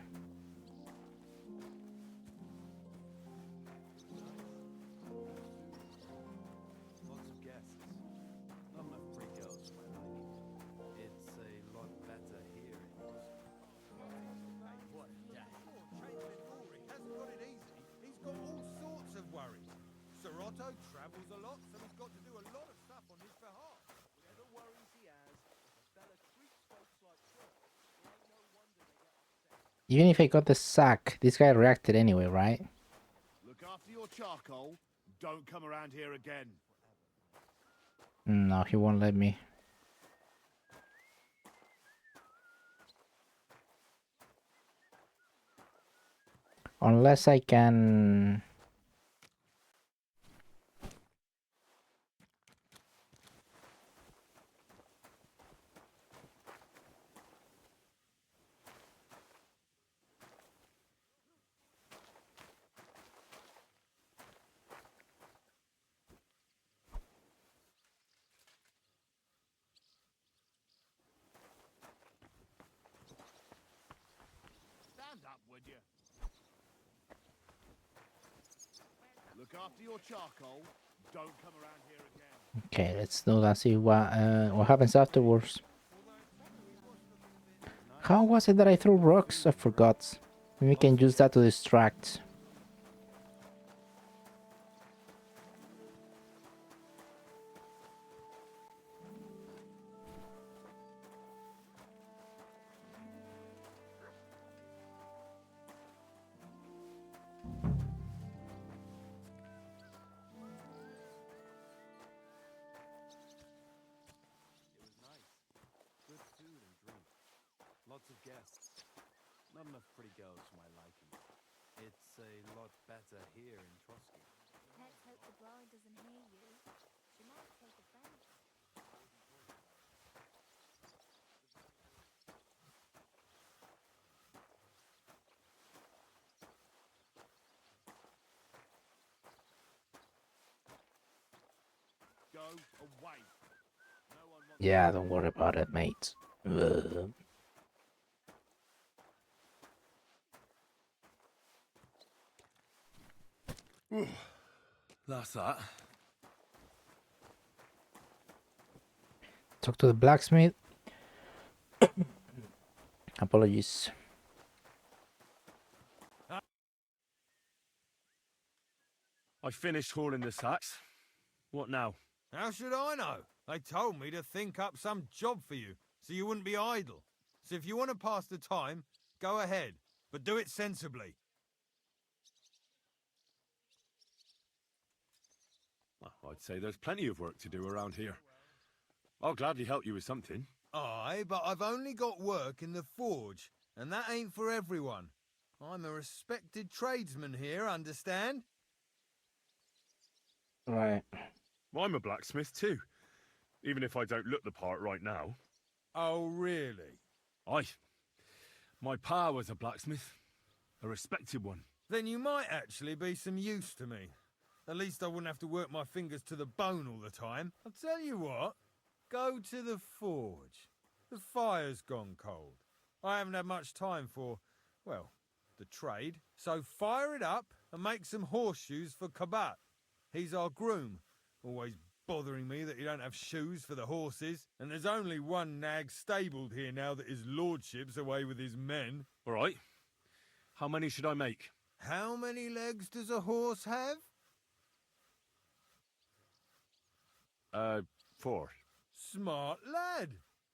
T: Lots of guests. Not enough pretty girls for my liking. It's a lot better here in
G: What a day. Chamberlain Rory hasn't got it easy. He's got all sorts of worries. Sir Otto travels a lot, so he's got to do a lot of stuff on his behalf.
H: Whatever worries he has, if a fella treats folks like dirt, it ain't no wonder they get upset.
A: Even if I got the sack, this guy reacted anyway, right?
J: Look after your charcoal. Don't come around here again.
A: No, he won't let me. Unless I can...
J: Stand up, would you? Look after your charcoal. Don't come around here again.
A: Okay, let's do that. See what happens afterwards. How was it that I threw rocks? I forgot. Maybe we can use that to distract.
T: It was nice. Good food and drink. Lots of guests. Not enough pretty girls for my liking. It's a lot better here in Trotsky.
U: Let's hope the bride doesn't hear you. She might take offense.
J: Go away. No one wants
A: Yeah, don't worry about it, mate. Ugh.
V: That's that.
A: Talk to the blacksmith. Apologies.
C: I finished hauling the sacks. What now?
E: How should I know? They told me to think up some job for you, so you wouldn't be idle. So if you want to pass the time, go ahead, but do it sensibly.
C: Well, I'd say there's plenty of work to do around here. I'll gladly help you with something.
E: Aye, but I've only got work in the forge, and that ain't for everyone. I'm a respected tradesman here, understand?
A: Right.
C: I'm a blacksmith too, even if I don't look the part right now.
E: Oh, really?
C: Aye. My pa was a blacksmith, a respected one.
E: Then you might actually be some use to me. At least I wouldn't have to work my fingers to the bone all the time. I'll tell you what, go to the forge. The fire's gone cold. I haven't had much time for, well, the trade. So fire it up and make some horseshoes for Kabat. He's our groom, always bothering me that he don't have shoes for the horses, and there's only one nag stabled here now that his lordship's away with his men.
C: All right. How many should I make?
E: How many legs does a horse have?
C: 4.
E: Smart lad.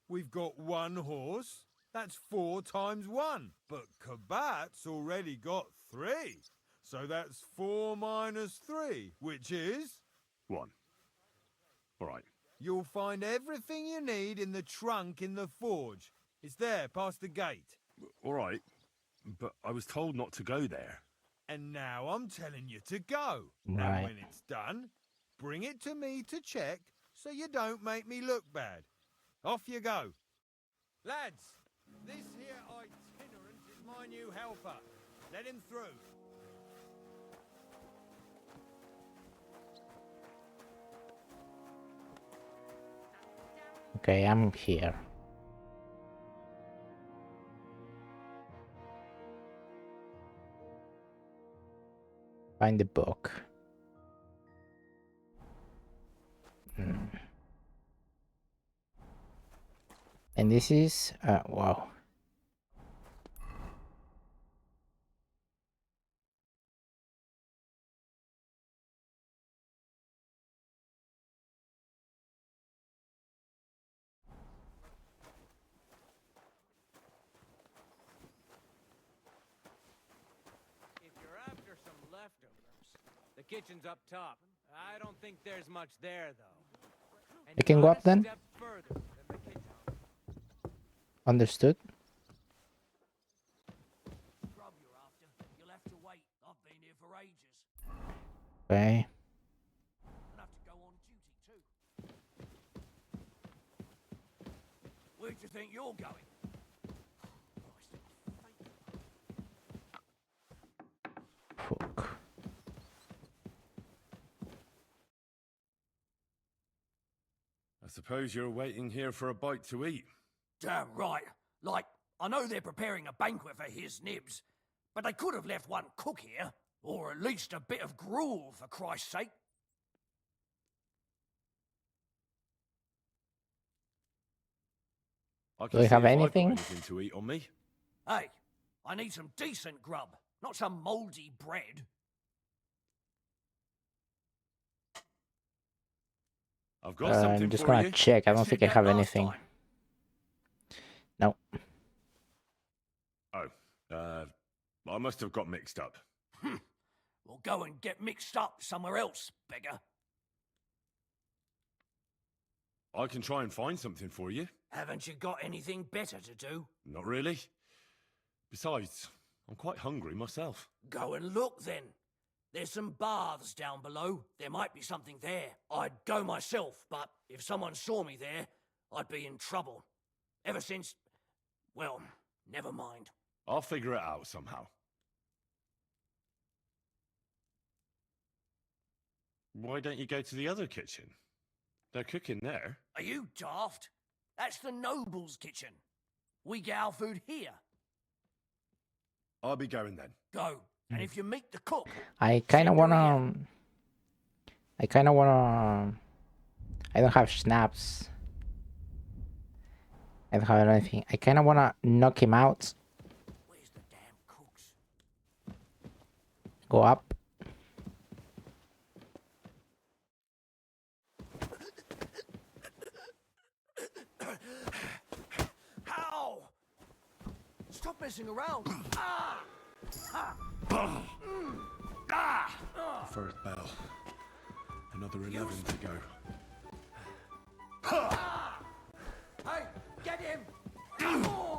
E: We've got one horse. That's 4 times 1. But Kabat's already got 3. So that's 4 minus 3, which is...
C: 1. All right.
E: You'll find everything you need in the trunk in the forge. It's there, past the gate.
C: All right. But I was told not to go there.
E: And now I'm telling you to go.
A: Right.
E: And when it's done, bring it to me to check so you don't make me look bad. Off you go. Lads, this here itinerant is my new helper. Let him through.
A: Okay, I'm here. Find the book. And this is wow.
N: If you're after some leftovers, the kitchen's up top. I don't think there's much there, though. And
A: We can go up then?
N: step further than the kitchen.
A: Understood.
P: Grub you're after. You'll have to wait. I've been here for ages.
A: Okay.
P: I'll have to go on duty too. Where do you think you're going?
A: Fuck.
C: I suppose you're waiting here for a bite to eat.
P: Damn right. Like, I know they're preparing a banquet for his nibs, but they could have left one cook here, or at least a bit of gruel, for Christ's sake.
C: I
A: Do we have
C: see if I've got
A: anything?
C: anything to eat on me.
P: Hey, I need some decent grub, not some mouldy bread.
C: I've got something
A: I'm just
C: for
A: gonna
C: you.
A: check. I don't
P: As you
A: think I
P: did
A: have
P: last
A: anything.
P: time.
A: No.
C: Oh, I must have got mixed up.
P: Well, go and get mixed up somewhere else, beggar.
C: I can try and find something for you.
P: Haven't you got anything better to do?
C: Not really. Besides, I'm quite hungry myself.
P: Go and look then. There's some baths down below. There might be something there. I'd go myself, but if someone saw me there, I'd be in trouble. Ever since... well, never mind.
C: I'll figure it out somehow. Why don't you go to the other kitchen? They're cooking there.
P: Are you daft? That's the noble's kitchen. We get our food here.
C: I'll be going then.
P: Go. And if you meet the cook...
A: I kind of wanna. I don't have schnapps. I don't have anything. I kind of want to knock him out. Go up.
P: Ow! Stop messing around.
C: First bell. Another 11 to go.
P: Hey, get him!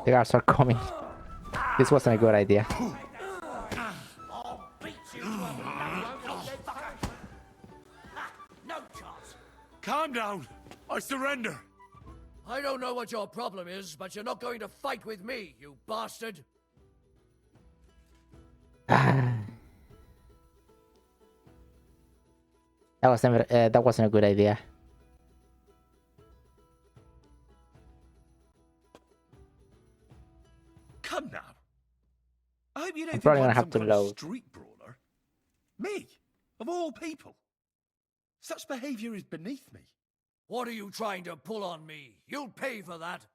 A: The guards are coming. This wasn't a good idea.
P: I'll beat you to a no chance.
C: Calm down. I surrender.
P: I don't know what your problem is, but you're not going to fight with me, you bastard.
A: That was never. That wasn't a good idea.
L: Come now. I hope you don't
A: I'm
L: think
A: probably gonna
L: I'm
A: have
L: some
A: to
L: kind of
A: load.
L: street brawler. Me, of all people. Such behavior is beneath me.
P: What are you trying to pull on me? You'll pay for that.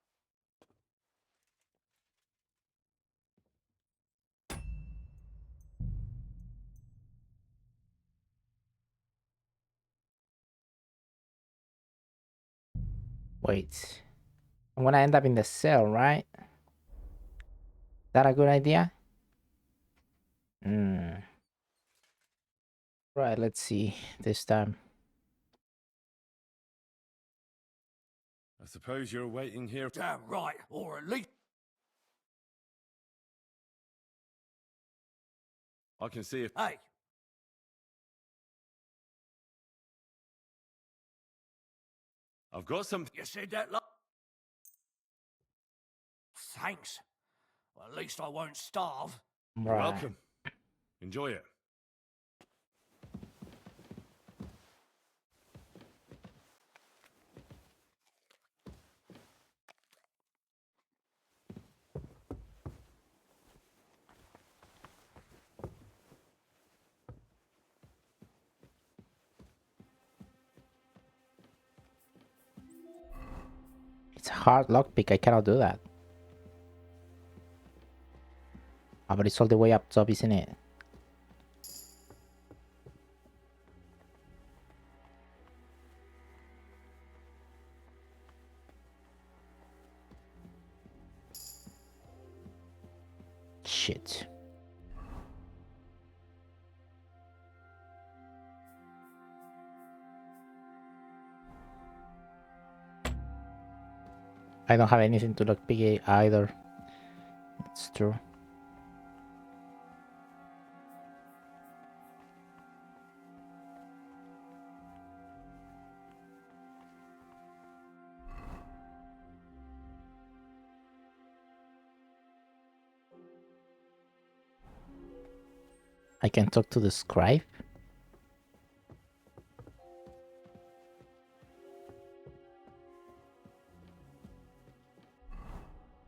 A: Wait. I'm gonna end up in the cell, right? Is that a good idea? Right, let's see this time.
C: I suppose you're waiting here.
P: Damn right, or at least.
C: I can see if.
P: Hey.
C: I've got some.
P: You said that. Thanks. Well, at least I won't starve.
C: You're welcome. Enjoy it.
A: It's a hard lockpick. I cannot do that. Oh, but it's all the way up top, isn't it? Shit. I don't have anything to lockpick it either. It's true. I can talk to the scribe.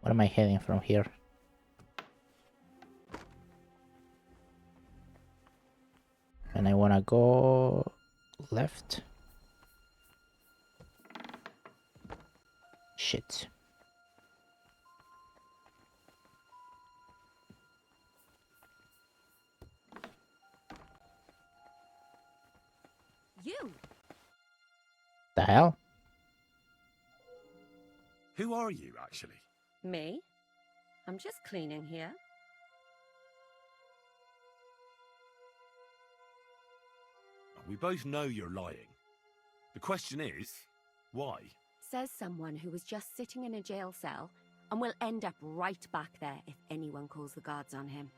A: Where am I heading from here? And I wanna go left. Shit.
V: You.
A: The hell?
C: Who are you, actually?
V: Me? I'm just cleaning here.
C: We both know you're lying. The question is, why?
V: Says someone who was just sitting in a jail cell and will end up right back there if anyone calls the guards on him.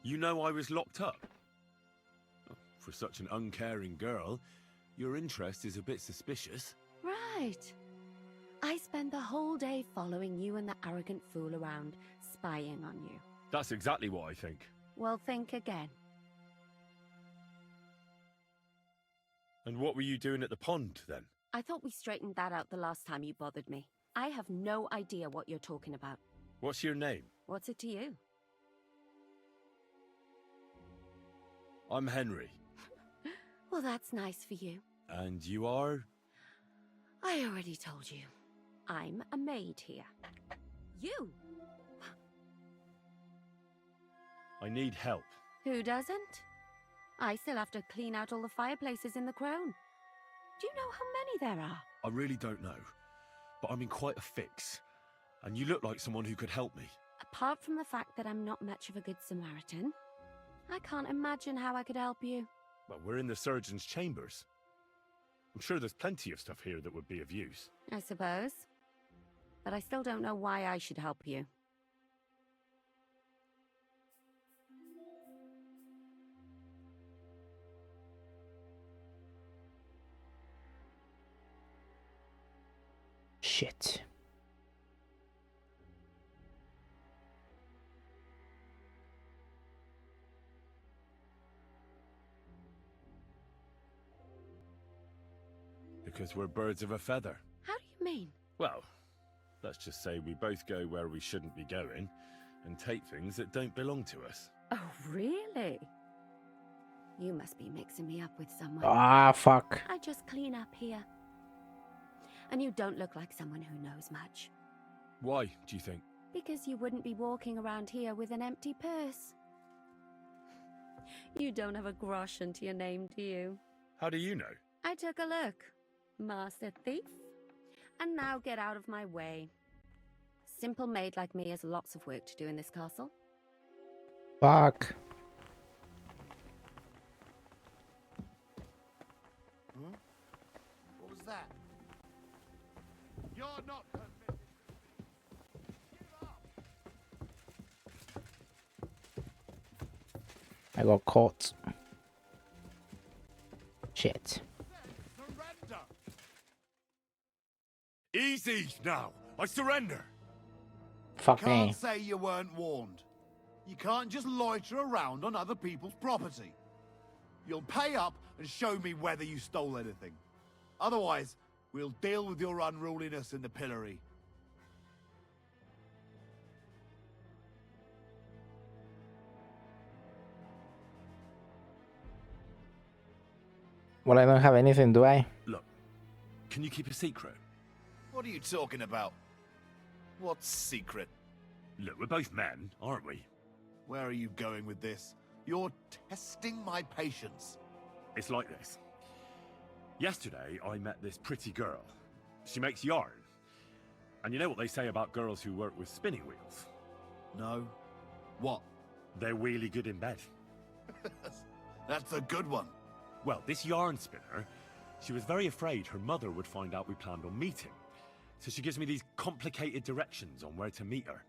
C: You know I was locked up. For such an uncaring girl, your interest is a bit suspicious.
V: Right. I spend the whole day following you and the arrogant fool around, spying on you.
C: That's exactly what I think.
V: Well, think again.
C: And what were you doing at the pond, then?
V: I thought we straightened that out the last time you bothered me. I have no idea what you're talking about.
C: What's your name?
V: What's it to you?
C: I'm Henry.
V: Well, that's nice for you.
C: And you are?
V: I already told you. I'm a maid here. You?
C: I need help.
V: Who doesn't? I still have to clean out all the fireplaces in the Crown. Do you know how many there are?
C: I really don't know, but I'm in quite a fix. And you look like someone who could help me.
V: Apart from the fact that I'm not much of a good Samaritan, I can't imagine how I could help you.
C: Well, we're in the surgeon's chambers. I'm sure there's plenty of stuff here that would be of use.
V: I suppose. But I still don't know why I should help you.
A: Shit.
C: Because we're birds of a feather.
V: How do you mean?
C: Well, let's just say we both go where we shouldn't be going and take things that don't belong to us.
V: Oh, really? You must be mixing me up with someone.
A: Ah, fuck.
V: I just clean up here. And you don't look like someone who knows much.
C: Why, do you think?
V: Because you wouldn't be walking around here with an empty purse. You don't have a grosh into your name, do you?
C: How do you know?
V: I took a look. Master thief. And now get out of my way. Simple maid like me has lots of work to do in this castle.
A: Fuck.
G: Huh? What was that? You're not permitted. Give up.
A: I got caught. Shit.
G: Surrender.
C: Easy now. I surrender.
A: Fuck
G: Can't
A: me.
G: say you weren't warned. You can't just loiter around on other people's property. You'll pay up and show me whether you stole anything. Otherwise, we'll deal with your unruliness in the pillory.
A: Well, I don't have anything, do I?
C: Look, can you keep a secret?
G: What are you talking about? What's secret?
C: Look, we're both men, aren't we?
G: Where are you going with this? You're testing my patience.
C: It's like this. Yesterday, I met this pretty girl. She makes yarn. And you know what they say about girls who work with spinning wheels?
G: No. What?
C: They're really good in bed.
G: That's a good one.
C: Well, this yarn spinner, she was very afraid her mother would find out we planned on meeting. So she gives me these complicated directions on where to meet her.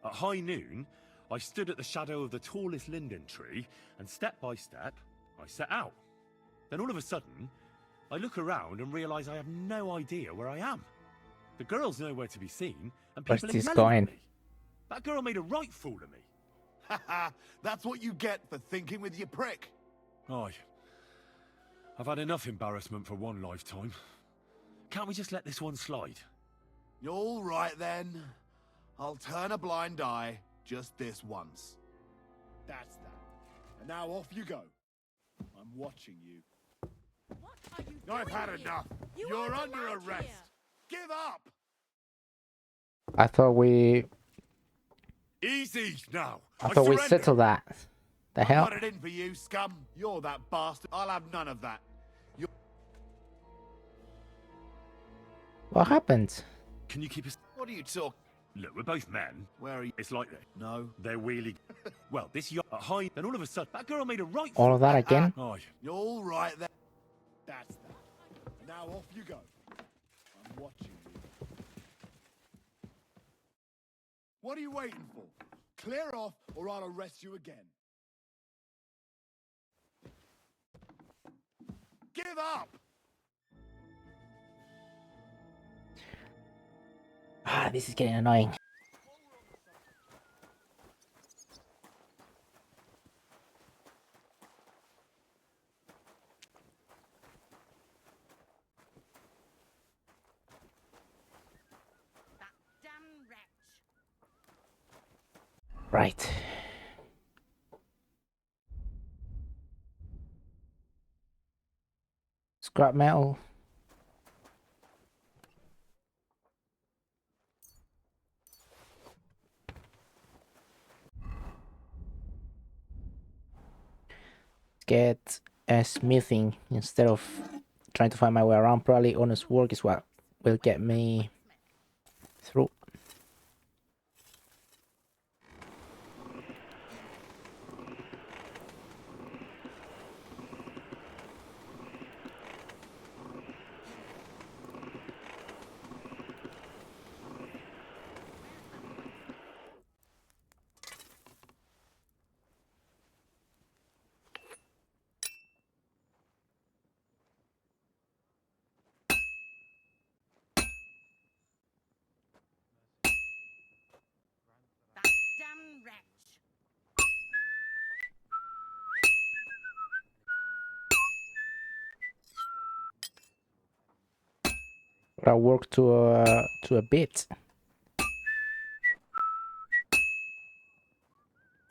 C: At high noon, I stood at the shadow of the tallest linden tree, and step by step, I set out. Then all of a sudden, I look around and realise I have no idea where I am. The girl's nowhere to be seen, and
A: Where's
C: people are
A: this
C: yelling
A: going?
C: at me. That girl made a right fool of me.
G: Haha, that's what you get for thinking with your prick.
C: Aye. I've had enough embarrassment for one lifetime. Can't we just let this one slide?
G: All right then. I'll turn a blind eye just this once. That's that. And now off you go. I'm watching you.
U: What are you
G: I've
U: doing
G: had
U: here?
G: enough.
U: You
G: You're
U: aren't
G: under
U: allowed
G: arrest.
U: here.
G: Give up.
A: I thought we
C: Easy now.
A: I thought we
C: surrender.
A: settled that. The hell?
G: Got it in for you, scum. You're that bastard. I'll have none of that. You're...
A: What happened?
C: Can you keep us?
G: What are you talking?
C: Look, we're both men.
G: Where are you?
C: It's like that.
G: No.
C: They're really... Well, this yacht at high... Then all of a sudden, that girl made a right...
A: All of that again?
C: Aye.
G: You're all right then. That's that. And now off you go. I'm watching you. What are you waiting for? Clear off or I'll arrest you again. Give up!
A: Ah, this is getting annoying. Right. scrap metal. Get a smithing instead of trying to find my way around. Probably honest work is what will get me through.
V: Damn wretch.
A: I work to a bit.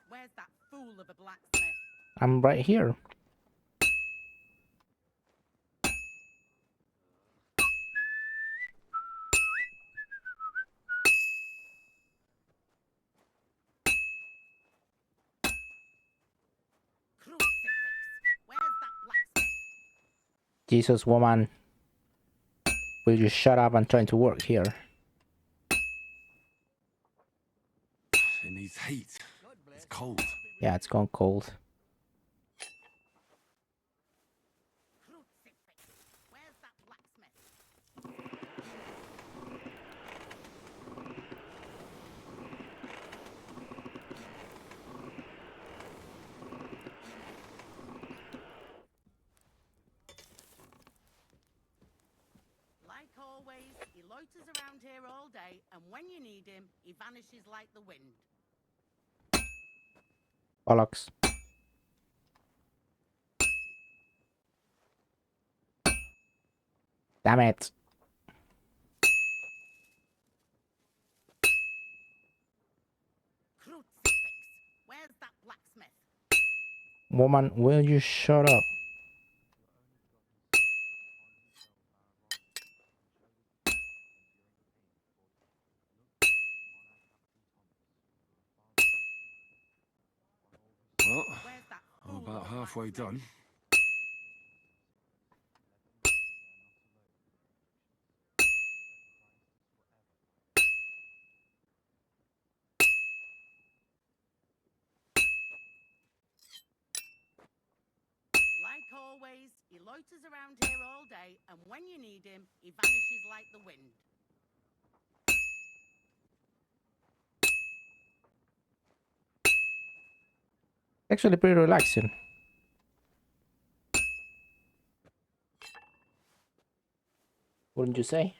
V: Where's that fool of a blacksmith?
A: I'm right here.
V: Crucifix. Where's that blacksmith?
A: Jesus, woman. Will you shut up and trying to work here?
C: It needs heat. It's cold.
A: Yeah, it's gone cold.
V: Crucifix. Where's that blacksmith? Like always, he loiters around here all day, and when you need him, he vanishes like the wind.
A: Bollocks. Damn it.
V: Crucifix. Where's that blacksmith?
A: Woman, will you shut up?
C: Well, I'm about halfway done.
V: Like always, he loiters around here all day, and when you need him, he vanishes like the wind.
A: Actually pretty relaxing. Wouldn't you say?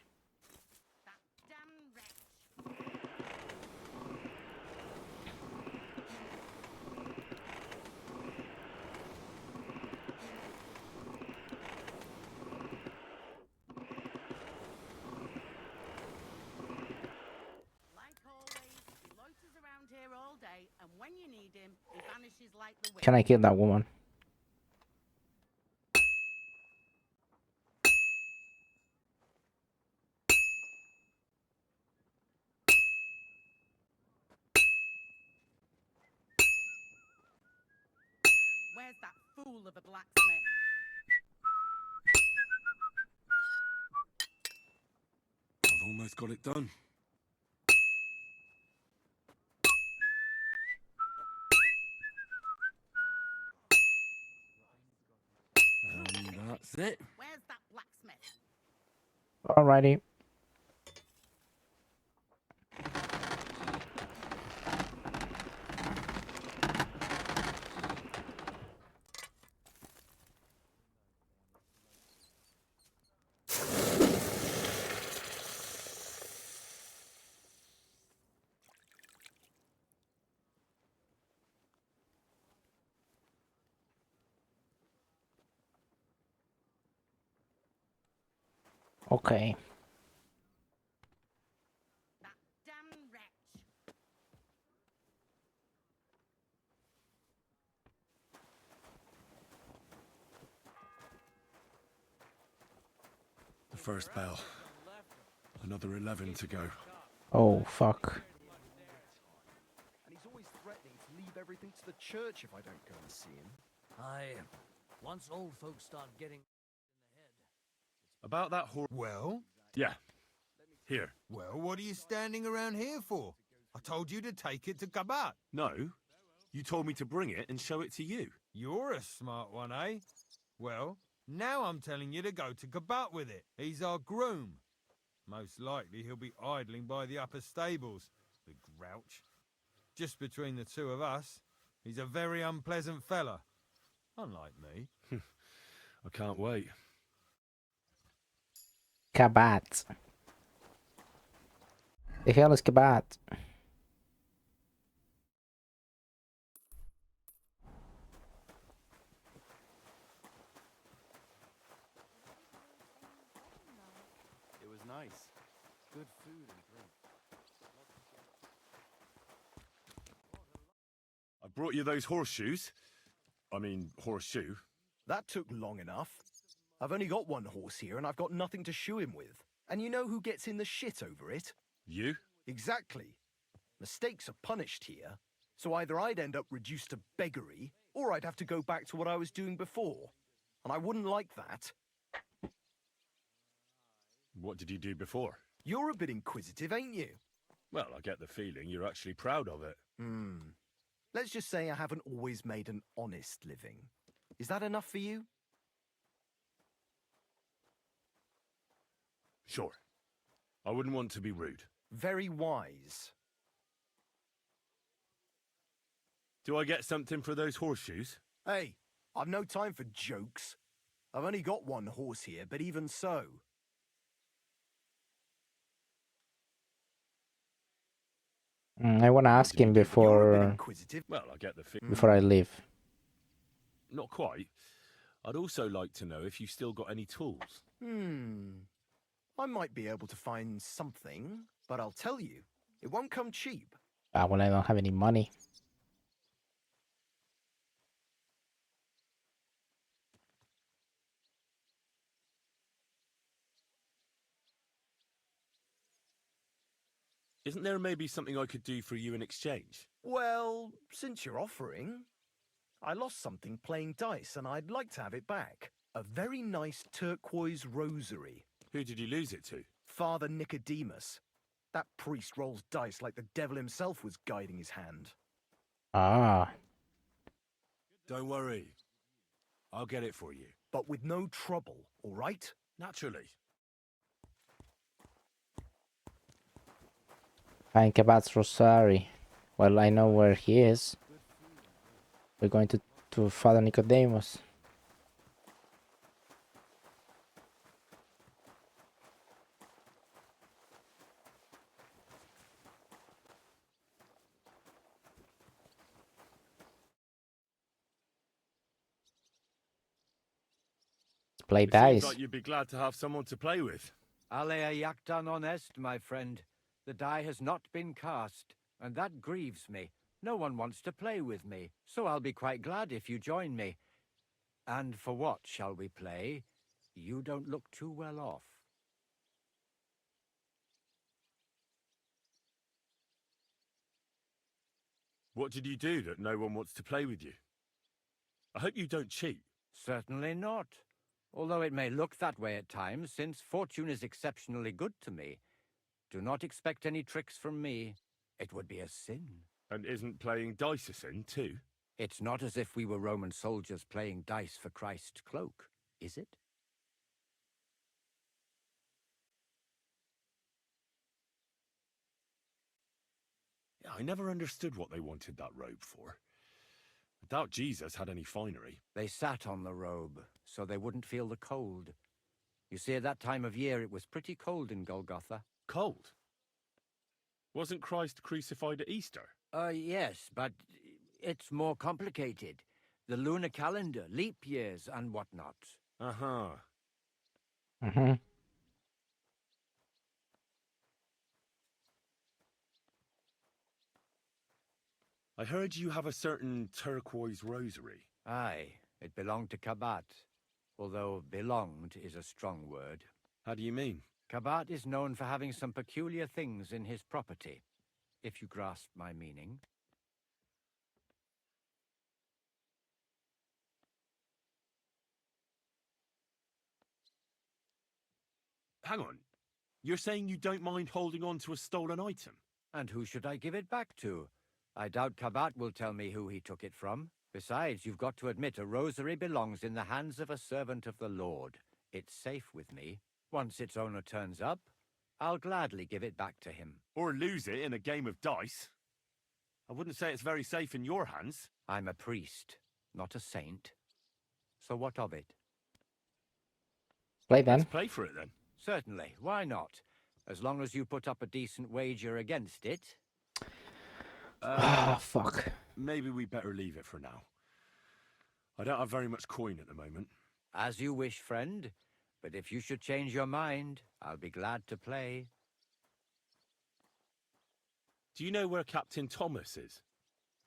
V: Like always, he loiters around here all day, and when you need him, he vanishes like the wind.
A: Can I kill that woman?
V: Where's that fool of a blacksmith?
C: I've almost got it done. And that's it.
V: Where's that blacksmith?
A: Alrighty. Okay.
V: Damn wretch.
C: first bell. Another 11 to go.
A: Oh, fuck.
H: And he's always threatening to leave everything to the church if I don't go and see him.
P: Once old folks start getting
C: About that horse.
E: Well?
C: Yeah. Here.
E: Well, what are you standing around here for? I told you to take it to Kabat.
C: No. You told me to bring it and show it to you.
E: You're a smart one, eh? Well, now I'm telling you to go to Kabat with it. He's our groom. Most likely he'll be idling by the upper stables, the grouch. Just between the two of us, he's a very unpleasant fella. Unlike me.
C: I can't wait.
A: Kabat. The hell is Kabat?
T: It was nice. Good food and drink.
C: I brought you those horseshoes. I mean, horseshoe.
H: That took long enough. I've only got one horse here and I've got nothing to shoe him with. And you know who gets in the shit over it?
C: You?
H: Exactly. Mistakes are punished here. So either I'd end up reduced to beggary, or I'd have to go back to what I was doing before. And I wouldn't like that.
C: What did you do before?
H: You're a bit inquisitive, ain't you?
C: Well, I get the feeling you're actually proud of it.
H: Let's just say I haven't always made an honest living. Is that enough for you?
C: Sure. I wouldn't want to be rude.
H: Very wise.
C: Do I get something for those horseshoes?
H: Hey, I've no time for jokes. I've only got one horse here, but even so.
A: I want to ask him before
C: Well, I get the
A: before I leave.
C: Not quite. I'd also like to know if you still got any tools.
H: I might be able to find something, but I'll tell you, it won't come cheap.
A: Well, I don't have any money.
C: Isn't there maybe something I could do for you in exchange?
H: Well, since you're offering, I lost something playing dice and I'd like to have it back. A very nice turquoise rosary.
C: Who did you lose it to?
H: Father Nicodemus. That priest rolls dice like the devil himself was guiding his hand.
A: Ah.
C: Don't worry. I'll get it for you.
H: But with no trouble, all right?
C: Naturally.
A: Find Kabat's Rosary. Well, I know where he is. We're going to Father Nicodemus. Play dice.
C: Seems like you'd be glad to have someone to play with.
K: Alea jacta non est, my friend. The die has not been cast, and that grieves me. No one wants to play with me, so I'll be quite glad if you join me. And for what shall we play? You don't look too well off.
C: What did you do that no one wants to play with you? I hope you don't cheat.
K: Certainly not. Although it may look that way at times, since fortune is exceptionally good to me. Do not expect any tricks from me. It would be a sin.
C: And isn't playing dice a sin, too?
K: It's not as if we were Roman soldiers playing dice for Christ's cloak, is it?
C: Yeah, I never understood what they wanted that robe for. I doubt Jesus had any finery.
K: They sat on the robe, so they wouldn't feel the cold. You see, at that time of year, it was pretty cold in Golgotha.
C: Cold? Wasn't Christ crucified at Easter?
K: Yes, but it's more complicated. The lunar calendar, leap years, and whatnot.
C: Uh-huh. I heard you have a certain turquoise rosary.
K: Aye, it belonged to Kabat, although belonged is a strong word.
B: How do you mean?
K: Kabat is known for having some peculiar things in his property, if you grasp my meaning.
B: Hang on. You're saying you don't mind holding on to a stolen item?
K: And who should I give it back to? I doubt Kabat will tell me who he took it from. Besides, you've got to admit a rosary belongs in the hands of a servant of the Lord. It's safe with me. Once its owner turns up, I'll gladly give it back to him.
B: Or lose it in a game of dice? I wouldn't say it's very safe in your hands.
K: I'm a priest, not a saint. So what of it?
A: Play then.
B: Let's play for it then.
K: Certainly, why not? As long as you put up a decent wager against it.
A: Fuck.
B: Maybe we better leave it for now. I don't have very much coin at the moment.
K: As you wish, friend. But if you should change your mind, I'll be glad to play.
B: Do you know where Captain Thomas is?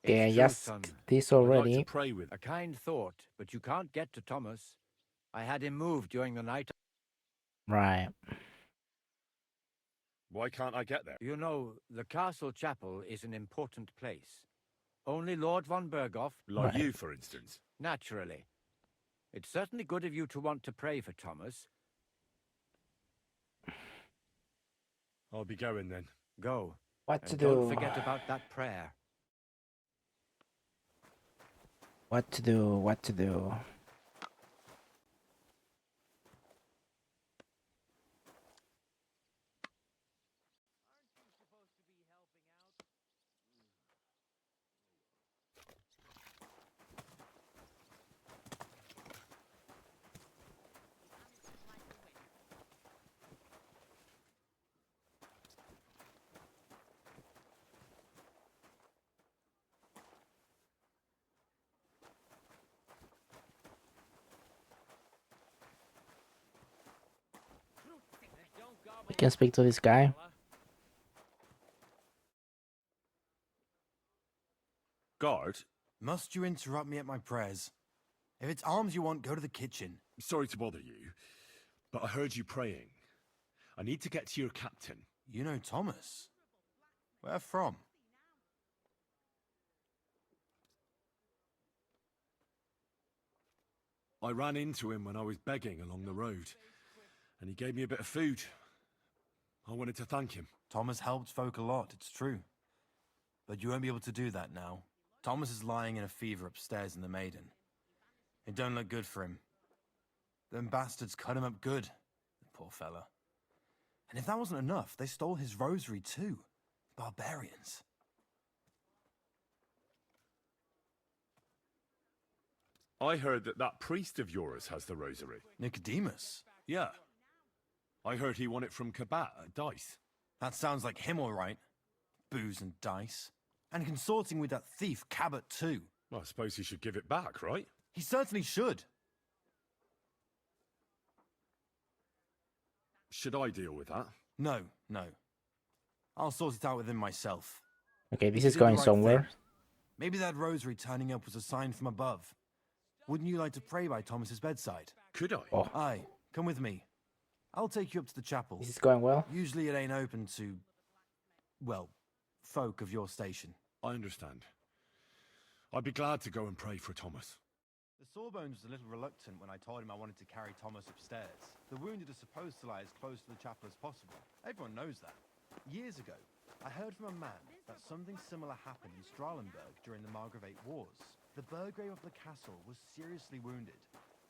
A: Yeah,
K: It's
A: yes,
K: true, son.
A: this
B: I'd
A: already.
B: like to pray with
K: A kind thought, but you can't get to Thomas. I had him moved during the night.
A: Right.
B: Why can't I get there?
K: You know, the castle chapel is an important place. Only Lord von Berghoff...
B: Like you, for instance.
K: Naturally. It's certainly good of you to want to pray for Thomas.
B: I'll be going then.
K: Go.
A: What to
K: And
A: do?
K: don't forget about that prayer.
A: What to do? What to do? We can speak to this guy.
B: Guard?
H: Must you interrupt me at my prayers? If it's arms you want, go to the kitchen.
B: Sorry to bother you, but I heard you praying. I need to get to your captain.
H: You know Thomas? Where from?
B: I ran into him when I was begging along the road, and he gave me a bit of food. I wanted to thank him.
H: Thomas helped folk a lot, it's true. But you won't be able to do that now. Thomas is lying in a fever upstairs in the Maiden. It don't look good for him. Them bastards cut him up good, the poor fella. And if that wasn't enough, they stole his rosary too. Barbarians.
B: I heard that priest of yours has the rosary.
H: Nicodemus?
B: Yeah. I heard he won it from Kabat at dice.
H: That sounds like him all right. Booze and dice. And consorting with that thief Cabot too.
B: Well, I suppose he should give it back, right?
H: He certainly should.
B: Should I deal with that?
H: No, no. I'll sort it out with him myself.
A: Okay, this
H: He
A: is
H: did the
A: going
H: right
A: somewhere.
H: thing. Maybe that rosary turning up was a sign from above. Wouldn't you like to pray by Thomas's bedside?
B: Could I?
A: Oh.
H: Aye, come with me. I'll take you up to the chapel.
A: This is going well.
H: Usually it ain't open to, well, folk of your station.
B: I understand. I'd be glad to go and pray for Thomas.
H: The Sawbones was a little reluctant when I told him I wanted to carry Thomas upstairs. The wounded are supposed to lie as close to the chapel as possible. Everyone knows that. Years ago, I heard from a man that something similar happened in Strahlenberg during the Margravate Wars. The Burgrave of the castle was seriously wounded.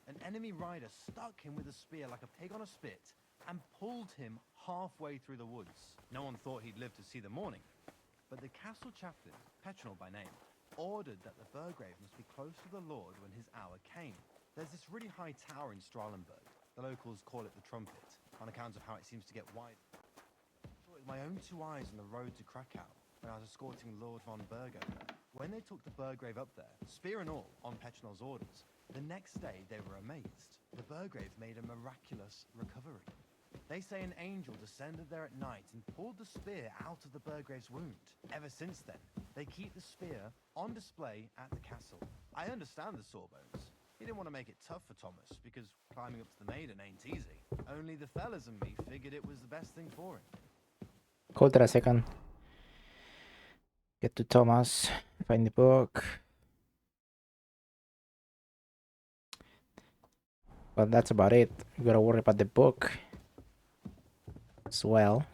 H: An enemy rider stuck him with a spear like a pig on a spit and pulled him halfway through the woods. No one thought he'd live to see the morning. But the castle chaplain, Petronel by name, ordered that the Burgrave must be close to the Lord when his hour came. There's this really high tower in Strahlenberg. The locals call it the Trumpet, on account of how it seems to get wide. I saw it with my own two eyes on the road to Krakow when I was escorting Lord von Berghoff. When they took the Burgrave up there, spear and all, on Petronel's orders, the next day they were amazed. The Burgrave made a miraculous recovery. They say an angel descended there at night and pulled the spear out of the Burgrave's wound. Ever since then, they keep the spear on display at the castle. I understand the Sawbones. He didn't want to make it tough for Thomas, because climbing up to the maiden ain't easy. Only the fellas and me figured it was the best thing for him.
A: Hold it a second. Get to Thomas. Find the book. Well, that's about it. We gotta worry about the book as well.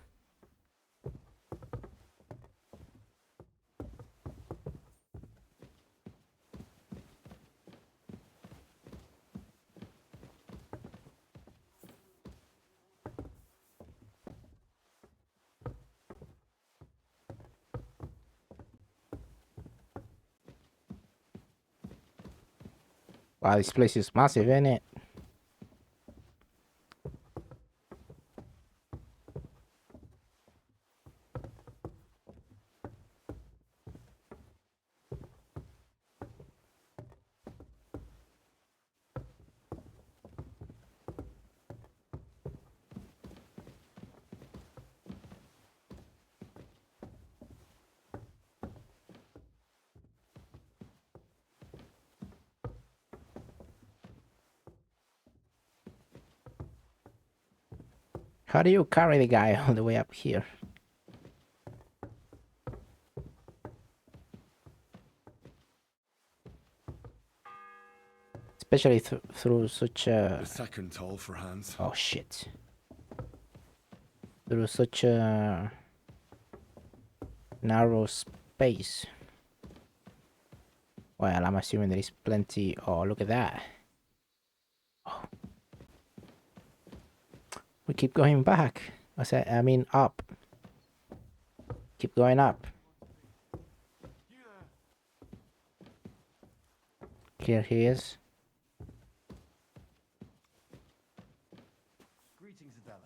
A: Wow, this place is massive, isn't it? How do you carry the guy all the way up here? Especially through such a...
B: The second toll for Hans.
A: Oh shit. Through such a narrow space. Well, I'm assuming there is plenty... Oh, look at that. Oh. We keep going back. I mean up. Keep going up. Here he is.
H: Greetings, Adela.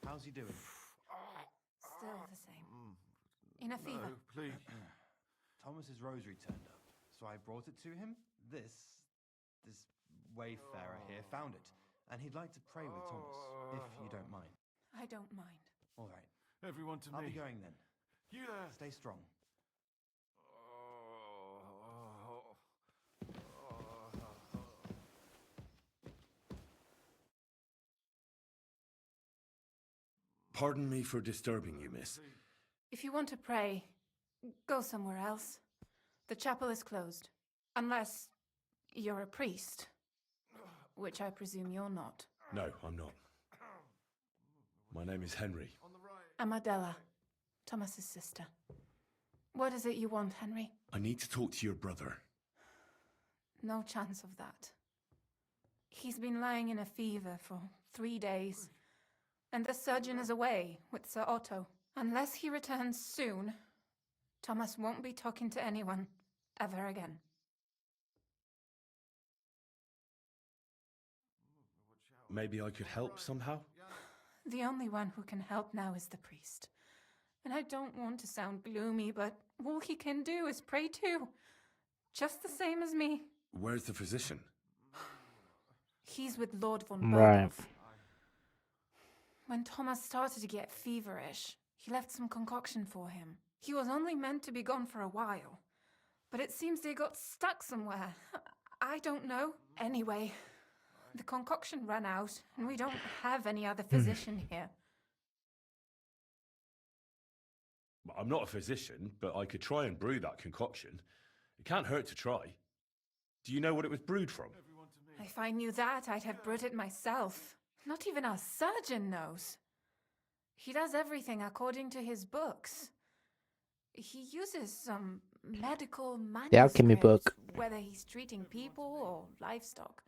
H: How's he doing?
U: Still the same. In a fever.
H: Please. Thomas's rosary turned up, so I brought it to him. This wayfarer here found it, and he'd like to pray with Thomas, if you don't mind.
U: I don't mind.
H: All right.
B: Everyone to
H: I'll
B: me.
H: be going then.
B: You there?
H: Stay strong.
B: Pardon me for disturbing you, miss.
U: If you want to pray, go somewhere else. The chapel is closed. Unless you're a priest. Which I presume you're not.
B: No, I'm not. My name is Henry.
U: I'm Adela, Thomas's sister. What is it you want, Henry?
B: I need to talk to your brother.
U: No chance of that. He's been lying in a fever for 3 days. And the surgeon is away with Sir Otto. Unless he returns soon, Thomas won't be talking to anyone ever again.
B: Maybe I could help somehow?
U: The only one who can help now is the priest. And I don't want to sound gloomy, but all he can do is pray too. Just the same as me.
B: Where's the physician?
U: He's with Lord von
A: Right.
U: Bergdorf. When Thomas started to get feverish, he left some concoction for him. He was only meant to be gone for a while. But it seems they got stuck somewhere. I don't know. Anyway, the concoction ran out, and we don't have any other physician here.
B: I'm not a physician, but I could try and brew that concoction. It can't hurt to try. Do you know what it was brewed from?
U: If I knew that, I'd have brewed it myself. Not even our surgeon knows. He does everything according to his books. He uses some medical manuscript,
A: The alchemy book.
U: whether he's treating people or livestock.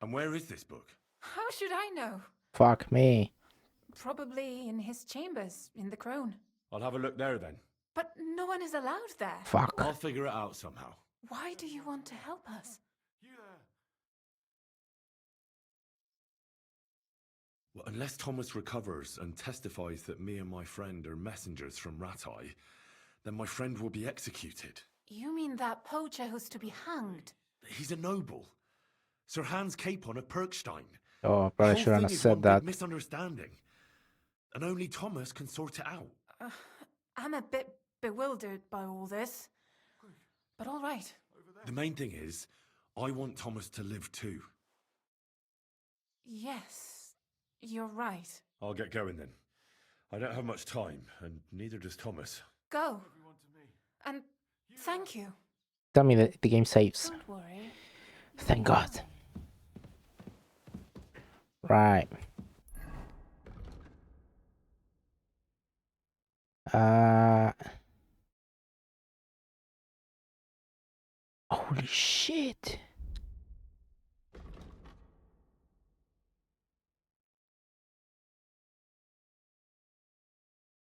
B: And where is this book?
U: How should I know?
A: Fuck me.
U: Probably in his chambers, in the Crone.
B: I'll have a look there then.
U: But no one is allowed there.
A: Fuck.
B: I'll figure it out somehow.
U: Why do you want to help us?
B: Well, unless Thomas recovers and testifies that me and my friend are messengers from Ratai, then my friend will be executed.
U: You mean that poacher who's to be hanged?
B: He's a noble. Sir Hans Capon of Perkstein.
A: Oh, I
B: The
A: probably
B: whole
A: shouldn't
B: thing
A: have
B: is
A: said
B: one
A: that.
B: big misunderstanding. And only Thomas can sort it out.
U: I'm a bit bewildered by all this. But all right.
B: The main thing is, I want Thomas to live too.
U: Yes, you're right.
B: I'll get going then. I don't have much time, and neither does Thomas.
U: Go. And thank you.
A: Tell me that the game saves.
U: Don't worry.
A: Thank God. Right. Holy shit.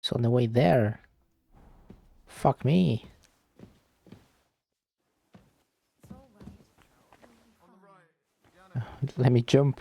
A: It's on the way there. Fuck me. Let me jump.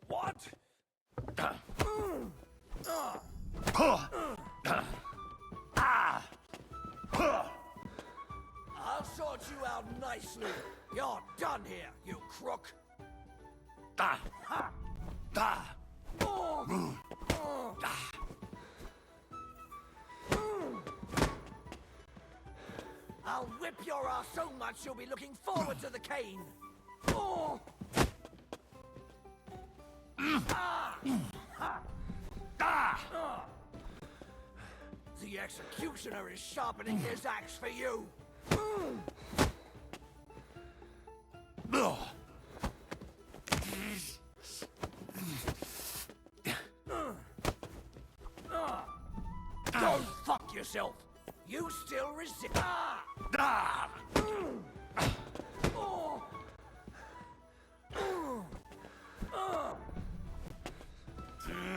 P: What? I'll sort you out nicely. You're done here, you crook. I'll whip your ass so much you'll be looking forward to the cane. The executioner is sharpening his axe for you. Go fuck yourself. You still resist.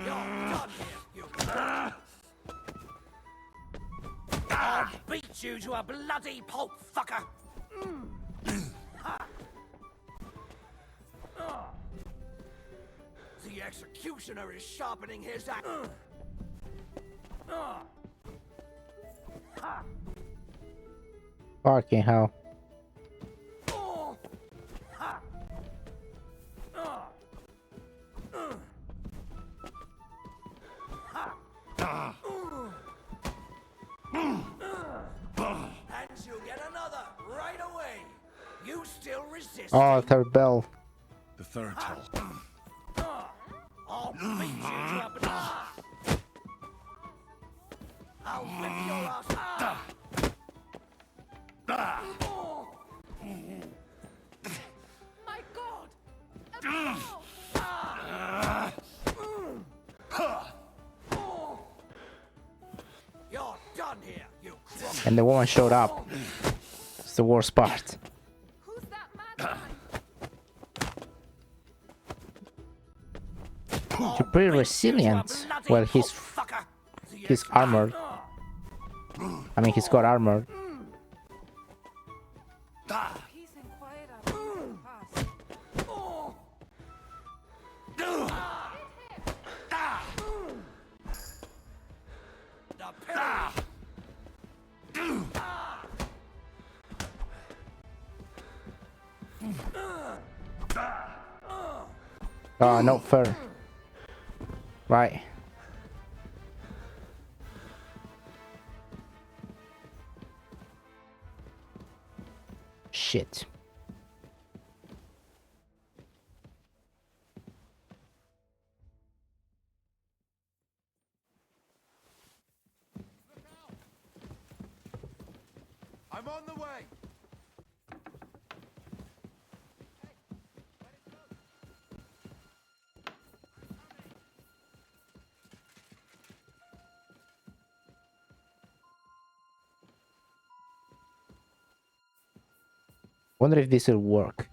P: You're done here, you. I'll beat you to a bloody pulp, fucker. The executioner is sharpening his axe.
A: Fucking hell.
P: And you'll get another right away. You still resist.
A: Oh, third bell.
B: The third toll.
P: I'll beat you to a I'll whip your ass.
U: My God!
P: You're done here, you crook.
A: And the woman showed up. It's the worst part.
U: Who's that man?
A: You're pretty resilient. Well, he's armored. I mean, he's got armor.
U: Peace and quiet are past.
A: Oh, not fair. Right. Shit.
H: I'm on the way.
A: Wonder if this will work.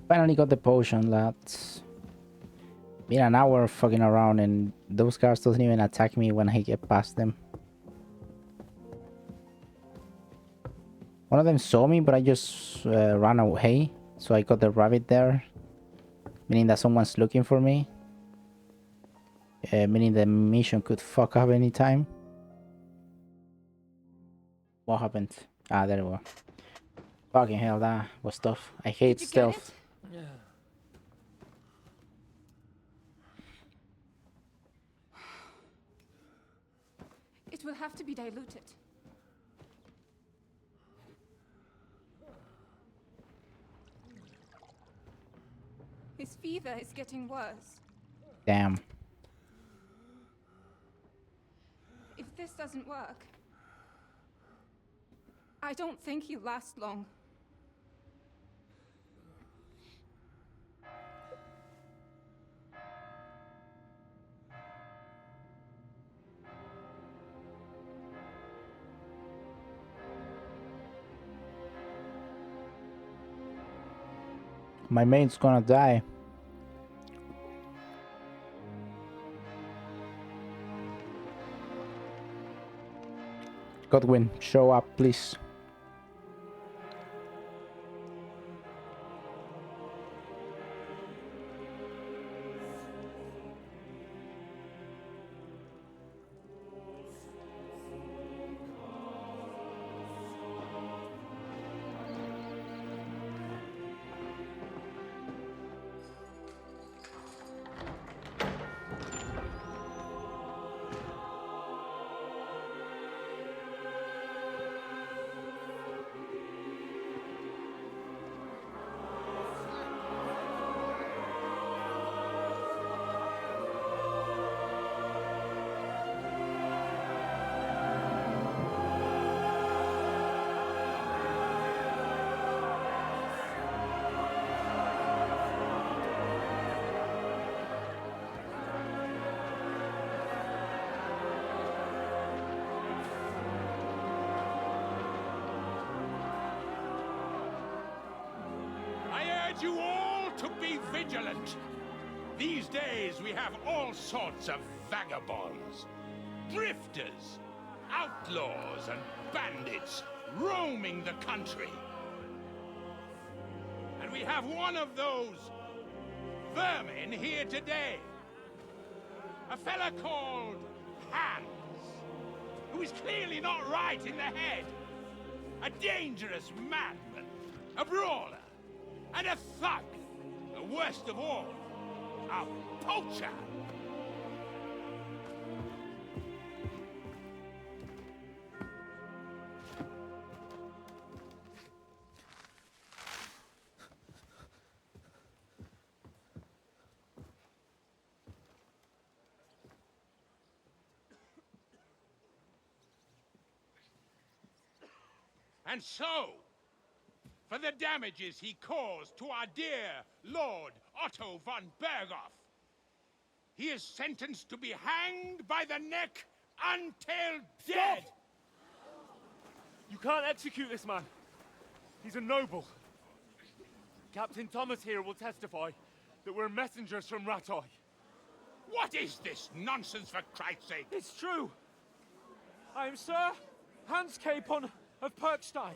A: Finally got the potion, lads. Been an hour fucking around and those guards doesn't even attack me when I get past them. One of them saw me, but I just ran away. So I got the rabbit there. Meaning that someone's looking for me. Meaning the mission could fuck up anytime. What happened? Ah, there we go. Fucking hell, that was tough. I hate stealth.
U: It will have to be diluted. His fever is getting worse.
A: Damn.
U: If this doesn't work, I don't think he'll last long.
A: My mate's gonna die. Godwin, show up, please.
J: You all to be vigilant. These days we have all sorts of vagabonds, drifters, outlaws and bandits roaming the country. And we have one of those vermin here today. A fella called HANS, who is clearly not right in the head. A dangerous madman, a brawler, and a thug, the worst of all, a poacher. And so, for the damages he caused to our dear Lord Otto von Berghoff, he is sentenced to be hanged by the neck until dead.
Q: You can't execute this man. He's a noble. Captain Thomas here will testify that we're messengers from Rattay.
J: What is this nonsense, for Christ's sake?
F: It's true. I am Sir Hans Capon of Perkstein.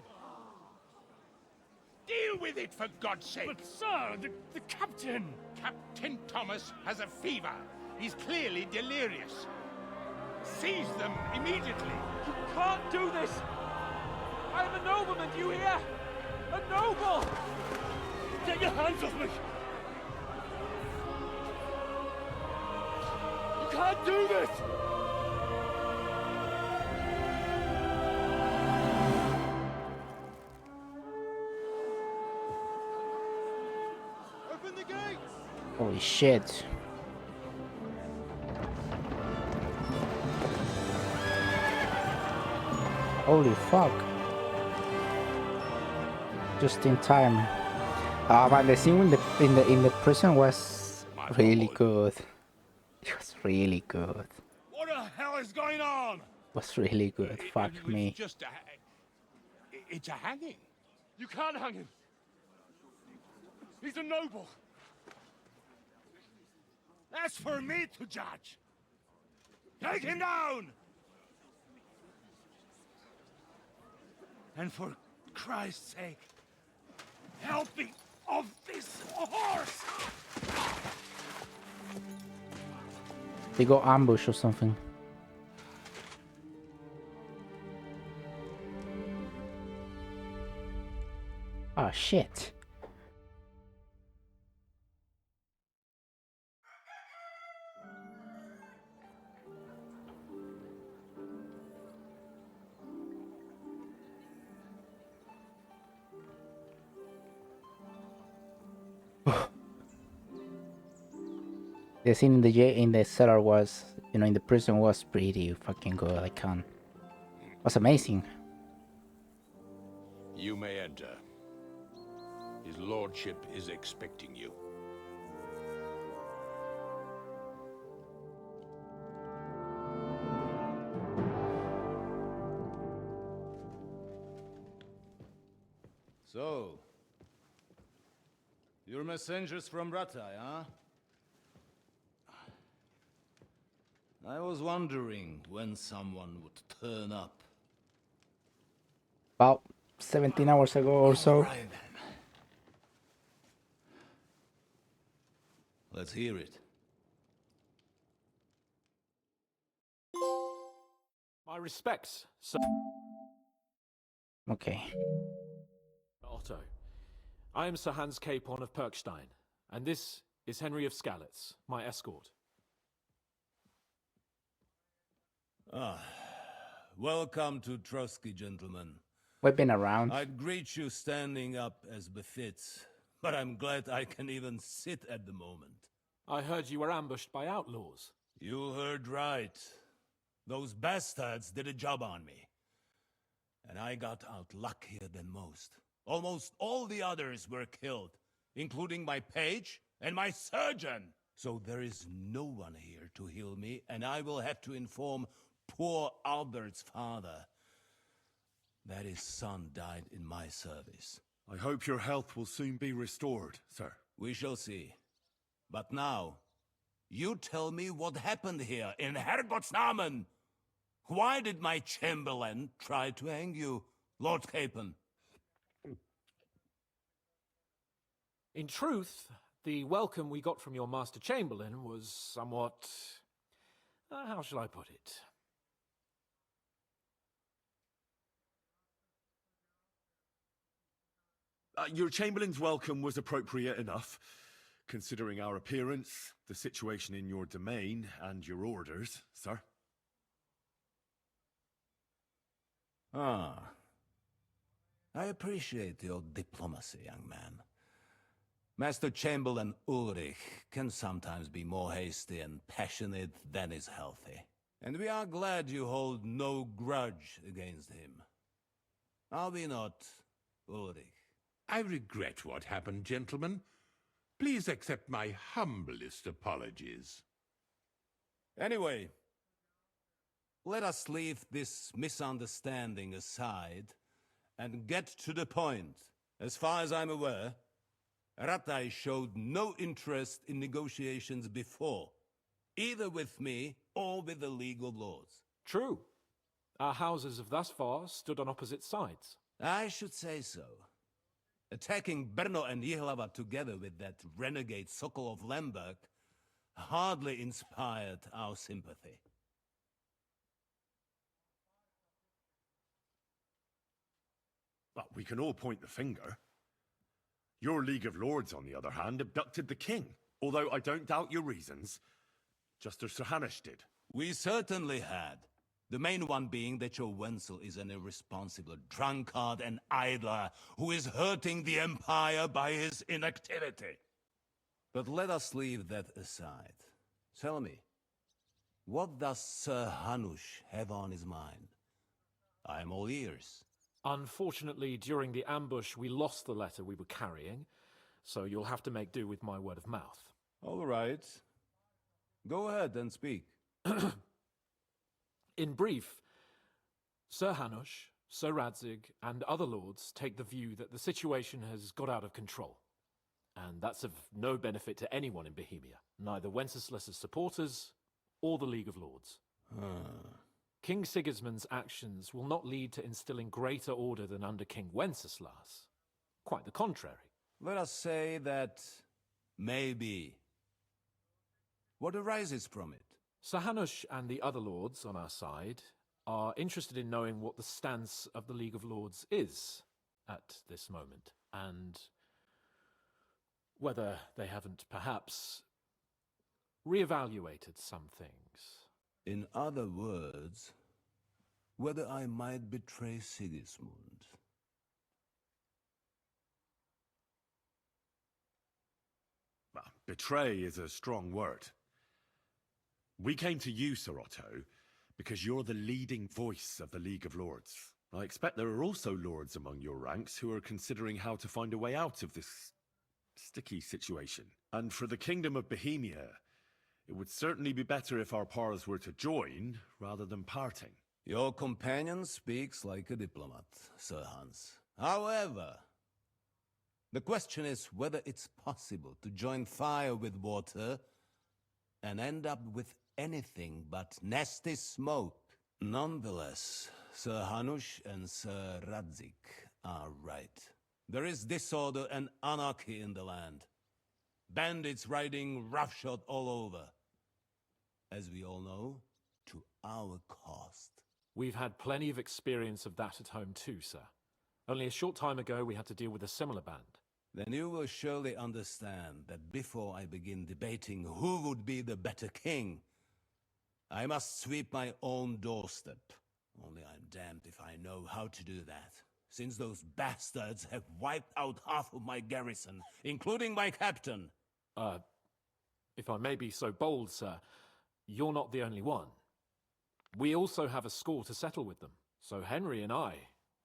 J: Deal with it, for God's sake!
Q: But, sir, the captain...
J: Captain Thomas has a fever. He's clearly delirious. Seize them immediately.
F: You can't do this! I am a nobleman, do you hear? A noble!
Q: Get your hands off me! You can't do this!
A: Holy shit. Holy fuck. Just in time. But the scene in the prison was really good. It was really good.
J: What the hell is going on?
A: Was really good. Fuck me.
J: Just It's a hanging.
Q: You can't hang him. He's a noble.
J: That's for me to judge. Take him down! And for Christ's sake, help me off this horse!
A: They got ambush or something. Ah, shit. The scene in the cellar was, you know, in the prison was pretty fucking good. I can't. Was amazing.
J: You may enter. His lordship is expecting you.
I: So, you're messengers from Ratai, huh? I was wondering when someone would turn up.
A: About 17 hours ago or so.
I: Right then. Let's hear it.
F: My respects, Sir
A: Okay.
F: Otto. I am Sir Hans Capon of Perkstein, and this is Henry of Skalitz, my escort.
I: Ah, welcome to Trotsky, gentlemen.
A: We've been around.
I: I'd greet you standing up as befits, but I'm glad I can even sit at the moment.
F: I heard you were ambushed by outlaws.
I: You heard right. Those bastards did a job on me. And I got out luckier than most. Almost all the others were killed, including my page and my surgeon. So there is no one here to heal me, and I will have to inform poor Albert's father that his son died in my service.
B: I hope your health will soon be restored, sir.
I: We shall see. But now, you tell me what happened here in Herrgottsnamen. Why did my chamberlain try to hang you, Lord Capon?
F: In truth, the welcome we got from your Master Chamberlain was somewhat... how shall I put it?
B: Your Chamberlain's welcome was appropriate enough, considering our appearance, the situation in your domain, and your orders, sir.
I: Ah. I appreciate your diplomacy, young man. Master Chamberlain Ulrich can sometimes be more hasty and passionate than is healthy. And we are glad you hold no grudge against him. Are we not, Ulrich?
J: I regret what happened, gentlemen. Please accept my humblest apologies.
I: Anyway, let us leave this misunderstanding aside and get to the point. As far as I'm aware, Ratai showed no interest in negotiations before, either with me or with the League of Lords.
F: True. Our houses have thus far stood on opposite sides.
I: I should say so. Attacking Brno and Jihlava together with that renegade Sokol of Lemberg hardly inspired our sympathy.
B: But we can all point the finger. Your League of Lords, on the other hand, abducted the king, although I don't doubt your reasons, just as Sir Hanush did.
I: We certainly had. The main one being that your Wenzel is an irresponsible drunkard and idler who is hurting the Empire by his inactivity. But let us leave that aside. Tell me, what does Sir Hanush have on his mind? I am all ears.
F: Unfortunately, during the ambush, we lost the letter we were carrying, so you'll have to make do with my word of mouth.
I: All right. Go ahead and speak.
F: In brief, Sir Hanush, Sir Radzig and other lords take the view that the situation has got out of control. And that's of no benefit to anyone in Bohemia, neither Wenceslas's supporters or the League of Lords. King Sigismund's actions will not lead to instilling greater order than under King Wenceslas. Quite the contrary.
I: Let us say that maybe. What arises from it?
F: Sir Hanush and the other lords on our side are interested in knowing what the stance of the League of Lords is at this moment, and whether they haven't perhaps reevaluated some things.
I: In other words, whether I might betray Sigismund.
B: Well, betray is a strong word. We came to you, Sir Otto, because you're the leading voice of the League of Lords. I expect there are also lords among your ranks who are considering how to find a way out of this sticky situation. And for the Kingdom of Bohemia, it would certainly be better if our paths were to join rather than parting.
I: Your companion speaks like a diplomat, Sir Hans. However, the question is whether it's possible to join fire with water and end up with anything but nasty smoke. Nonetheless, Sir Hanush and Sir Radzig are right. There is disorder and anarchy in the land. Bandits riding roughshod all over. As we all know, to our cost.
F: We've had plenty of experience of that at home too, sir. Only a short time ago we had to deal with a similar band.
I: Then you will surely understand that before I begin debating who would be the better king, I must sweep my own doorstep. Only I'm damned if I know how to do that, since those bastards have wiped out half of my garrison, including my captain.
F: If I may be so bold, sir, you're not the only one. We also have a score to settle with them, so Henry and I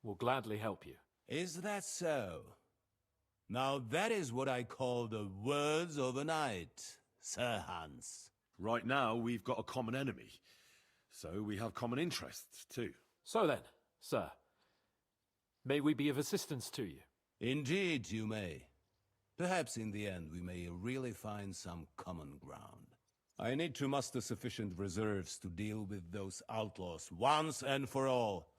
F: will gladly help you.
I: Is that so? Now that is what I call the words of a knight, Sir Hans.
B: Right now, we've got a common enemy, so we have common interests too.
F: So then, sir, may we be of assistance to you?
I: Indeed, you may. Perhaps in the end we may really find some common ground. I need to muster sufficient reserves to deal with those outlaws once and for all.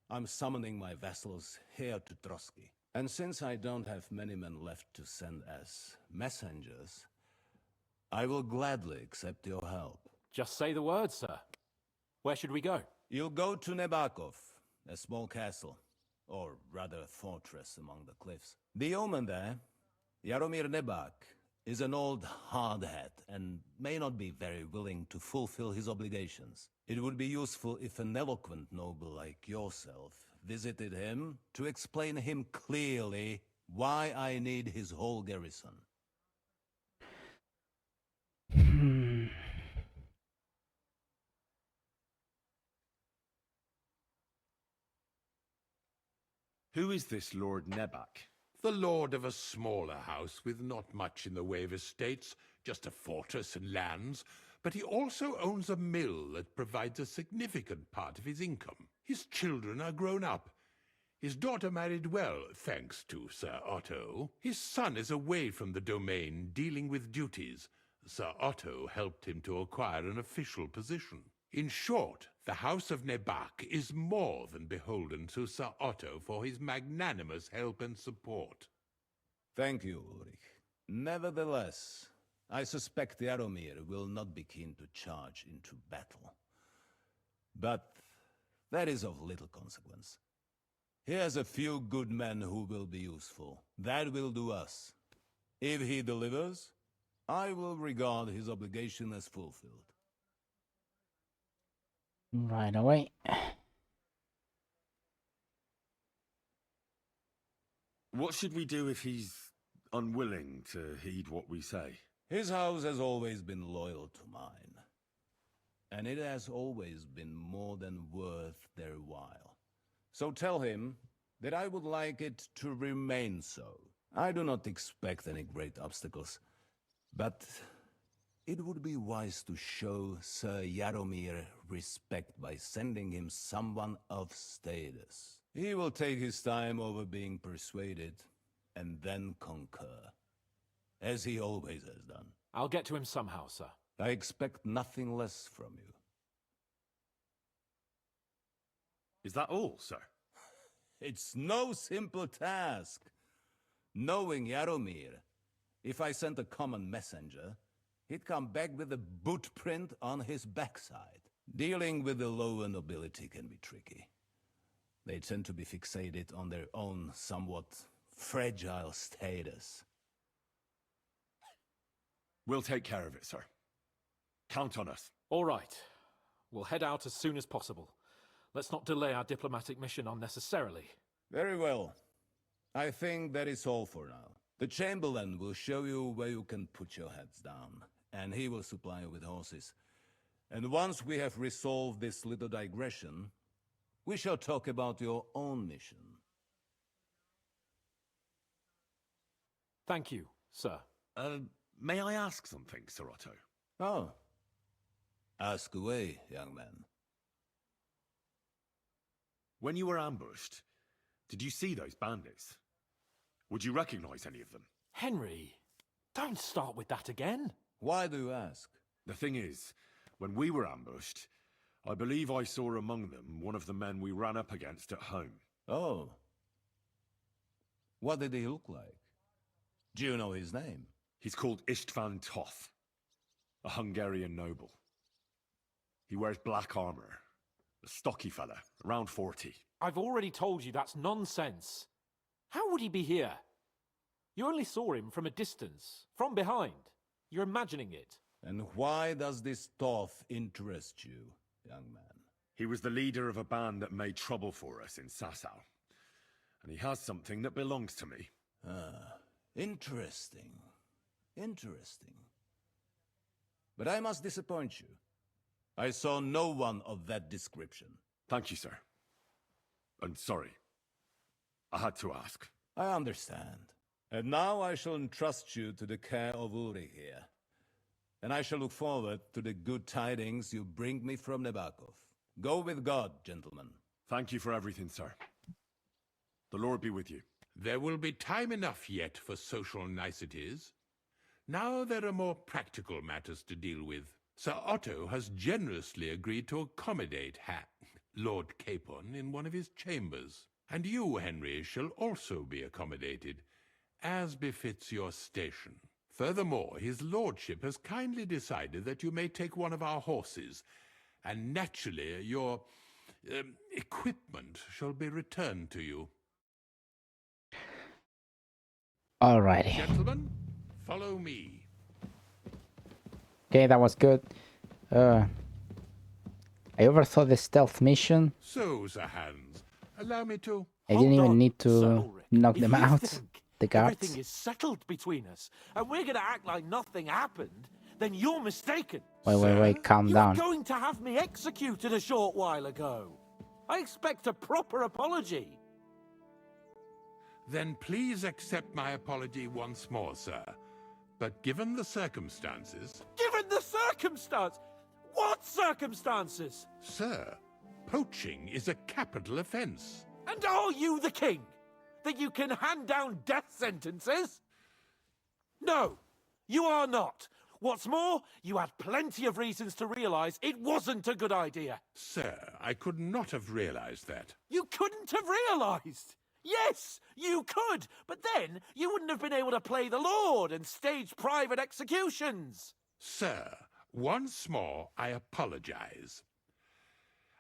I: I'm summoning my vassals here to Trotsky. And since I don't have many men left to send as messengers, I will gladly accept your help.
F: Just say the word, sir. Where should we go?
I: You'll go to Nebakov, a small castle, or rather a fortress among the cliffs. The yeoman there, Jaromir Nebak, is an old hardhat and may not be very willing to fulfill his obligations. It would be useful if an eloquent noble like yourself visited him to explain him clearly why I need his whole garrison.
B: Who is this Lord Nebak?
J: The lord of a smaller house with not much in the way of estates, just a fortress and lands, but he also owns a mill that provides a significant part of his income. His children are grown up. His daughter married well, thanks to Sir Otto. His son is away from the domain, dealing with duties. Sir Otto helped him to acquire an official position. In short, the House of Nebak is more than beholden to Sir Otto for his magnanimous help and support.
I: Thank you, Ulrich. Nevertheless, I suspect Jaromir will not be keen to charge into battle. But that is of little consequence. He has a few good men who will be useful. That will do us. If he delivers, I will regard his obligation as fulfilled.
A: Right away.
B: What should we do if he's unwilling to heed what we say?
I: His house has always been loyal to mine. And it has always been more than worth their while. So tell him that I would like it to remain so. I do not expect any great obstacles. But it would be wise to show Sir Jaromir respect by sending him someone of status. He will take his time over being persuaded, and then concur, as he always has done.
F: I'll get to him somehow, sir.
I: I expect nothing less from you.
B: Is that all, sir?
I: It's no simple task. Knowing Jaromir, if I sent a common messenger, he'd come back with a boot print on his backside. Dealing with the lower nobility can be tricky. They tend to be fixated on their own somewhat fragile status.
B: We'll take care of it, sir. Count on us.
F: All right. We'll head out as soon as possible. Let's not delay our diplomatic mission unnecessarily.
I: Very well. I think that is all for now. The Chamberlain will show you where you can put your heads down, and he will supply you with horses. And once we have resolved this little digression, we shall talk about your own mission.
F: Thank you, sir.
B: May I ask something, Sir Otto?
I: Oh. Ask away, young man.
B: When you were ambushed, did you see those bandits? Would you recognize any of them?
F: Henry, don't start with that again.
I: Why do you ask?
B: The thing is, when we were ambushed, I believe I saw among them one of the men we ran up against at home.
I: Oh. What did he look like? Do you know his name?
B: He's called Istvan Toth, a Hungarian noble. He wears black armor. A stocky fella, around 40.
F: I've already told you that's nonsense. How would he be here? You only saw him from a distance, from behind. You're imagining it.
I: And why does this Toth interest you, young man?
B: He was the leader of a band that made trouble for us in Sasau. And he has something that belongs to me.
I: Ah, interesting. Interesting. But I must disappoint you. I saw no one of that description.
B: Thank you, sir. And sorry. I had to ask.
I: I understand. And now I shall entrust you to the care of Uri here. And I shall look forward to the good tidings you bring me from Nebakov. Go with God, gentlemen.
B: Thank you for everything, sir. The Lord be with you.
J: There will be time enough yet for social niceties. Now there are more practical matters to deal with. Sir Otto has generously agreed to accommodate Lord Capon in one of his chambers. And you, Henry, shall also be accommodated, as befits your station. Furthermore, his lordship has kindly decided that you may take one of our horses, and naturally your equipment shall be returned to you.
A: Alrighty.
J: Gentlemen, follow me.
A: Okay, that was good. I overthought the stealth mission.
J: So, Sir Hans, allow me to...
A: I didn't even need to knock them out, the guards.
F: Everything is settled between us, and we're going to act like nothing happened, then you're mistaken.
A: Wait, calm down.
F: You were going to have me executed a short while ago. I expect a proper apology.
J: Then please accept my apology once more, sir. But given the circumstances...
F: Given the circumstance? What circumstances?
J: Sir, poaching is a capital offence.
F: And are you the king? That you can hand down death sentences? No, you are not. What's more, you had plenty of reasons to realise it wasn't a good idea.
J: Sir, I could not have realised that.
F: You couldn't have realised? Yes, you could, but then you wouldn't have been able to play the Lord and stage private executions.
J: Sir, once more I apologise.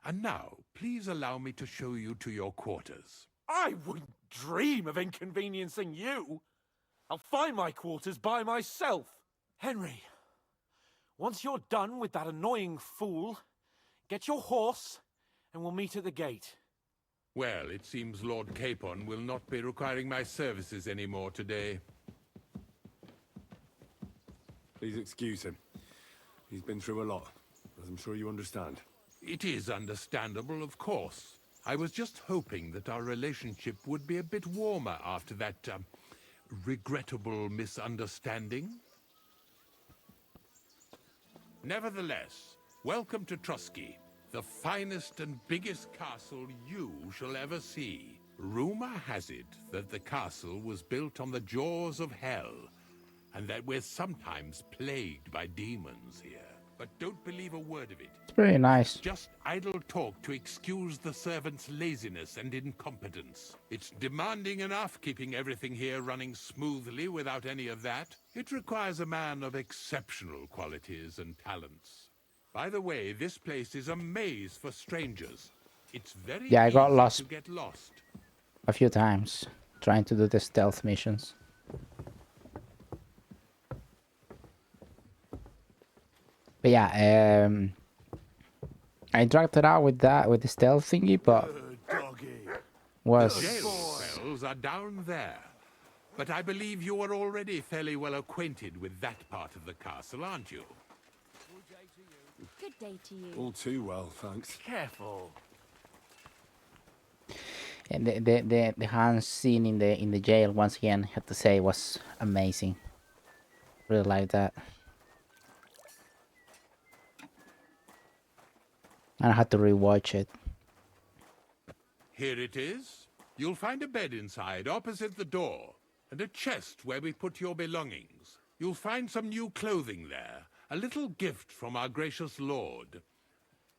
J: And now, please allow me to show you to your quarters.
F: I wouldn't dream of inconveniencing you. I'll find my quarters by myself. Henry, once you're done with that annoying fool, get your horse and we'll meet at the gate.
J: Well, it seems Lord Capon will not be requiring my services anymore today.
B: Please excuse him. He's been through a lot, as I'm sure you understand.
J: It is understandable, of course. I was just hoping that our relationship would be a bit warmer after that, regrettable misunderstanding. Nevertheless, welcome to Trusky, the finest and biggest castle you shall ever see. Rumor has it that the castle was built on the jaws of hell, and that we're sometimes plagued by demons here. But don't believe a word of it.
A: It's pretty nice.
J: Just idle talk to excuse the servants' laziness and incompetence. It's demanding enough keeping everything here running smoothly without any of that. It requires a man of exceptional qualities and talents. By the way, this place is a maze for strangers. It's very
A: Yeah, I got
J: easy
A: lost
J: to get lost.
A: a few times trying to do the stealth missions. But yeah, I dragged it out with the stealth thingy, but was
J: Jail cells are down there. But I believe you are already fairly well acquainted with that part of the castle, aren't you?
V: Good day to you.
C: All too well, thanks.
N: Careful.
A: and the Hans scene in the jail once again, I have to say, was amazing. Really like that. And I had to rewatch it.
J: Here it is. You'll find a bed inside, opposite the door, and a chest where we put your belongings. You'll find some new clothing there, a little gift from our gracious lord,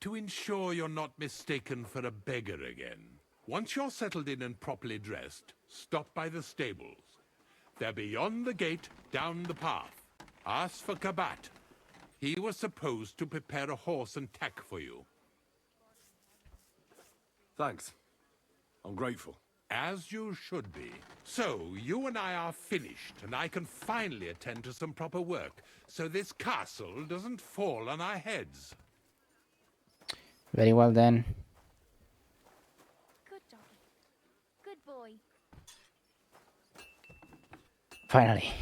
J: to ensure you're not mistaken for a beggar again. Once you're settled in and properly dressed, stop by the stables. They're beyond the gate, down the path. Ask for Kabat. He was supposed to prepare a horse and tack for you.
C: Thanks. I'm grateful.
J: As you should be. So, you and I are finished, and I can finally attend to some proper work, so this castle doesn't fall on our heads.
A: Very well then.
V: Good doggy. Good boy.
A: Finally.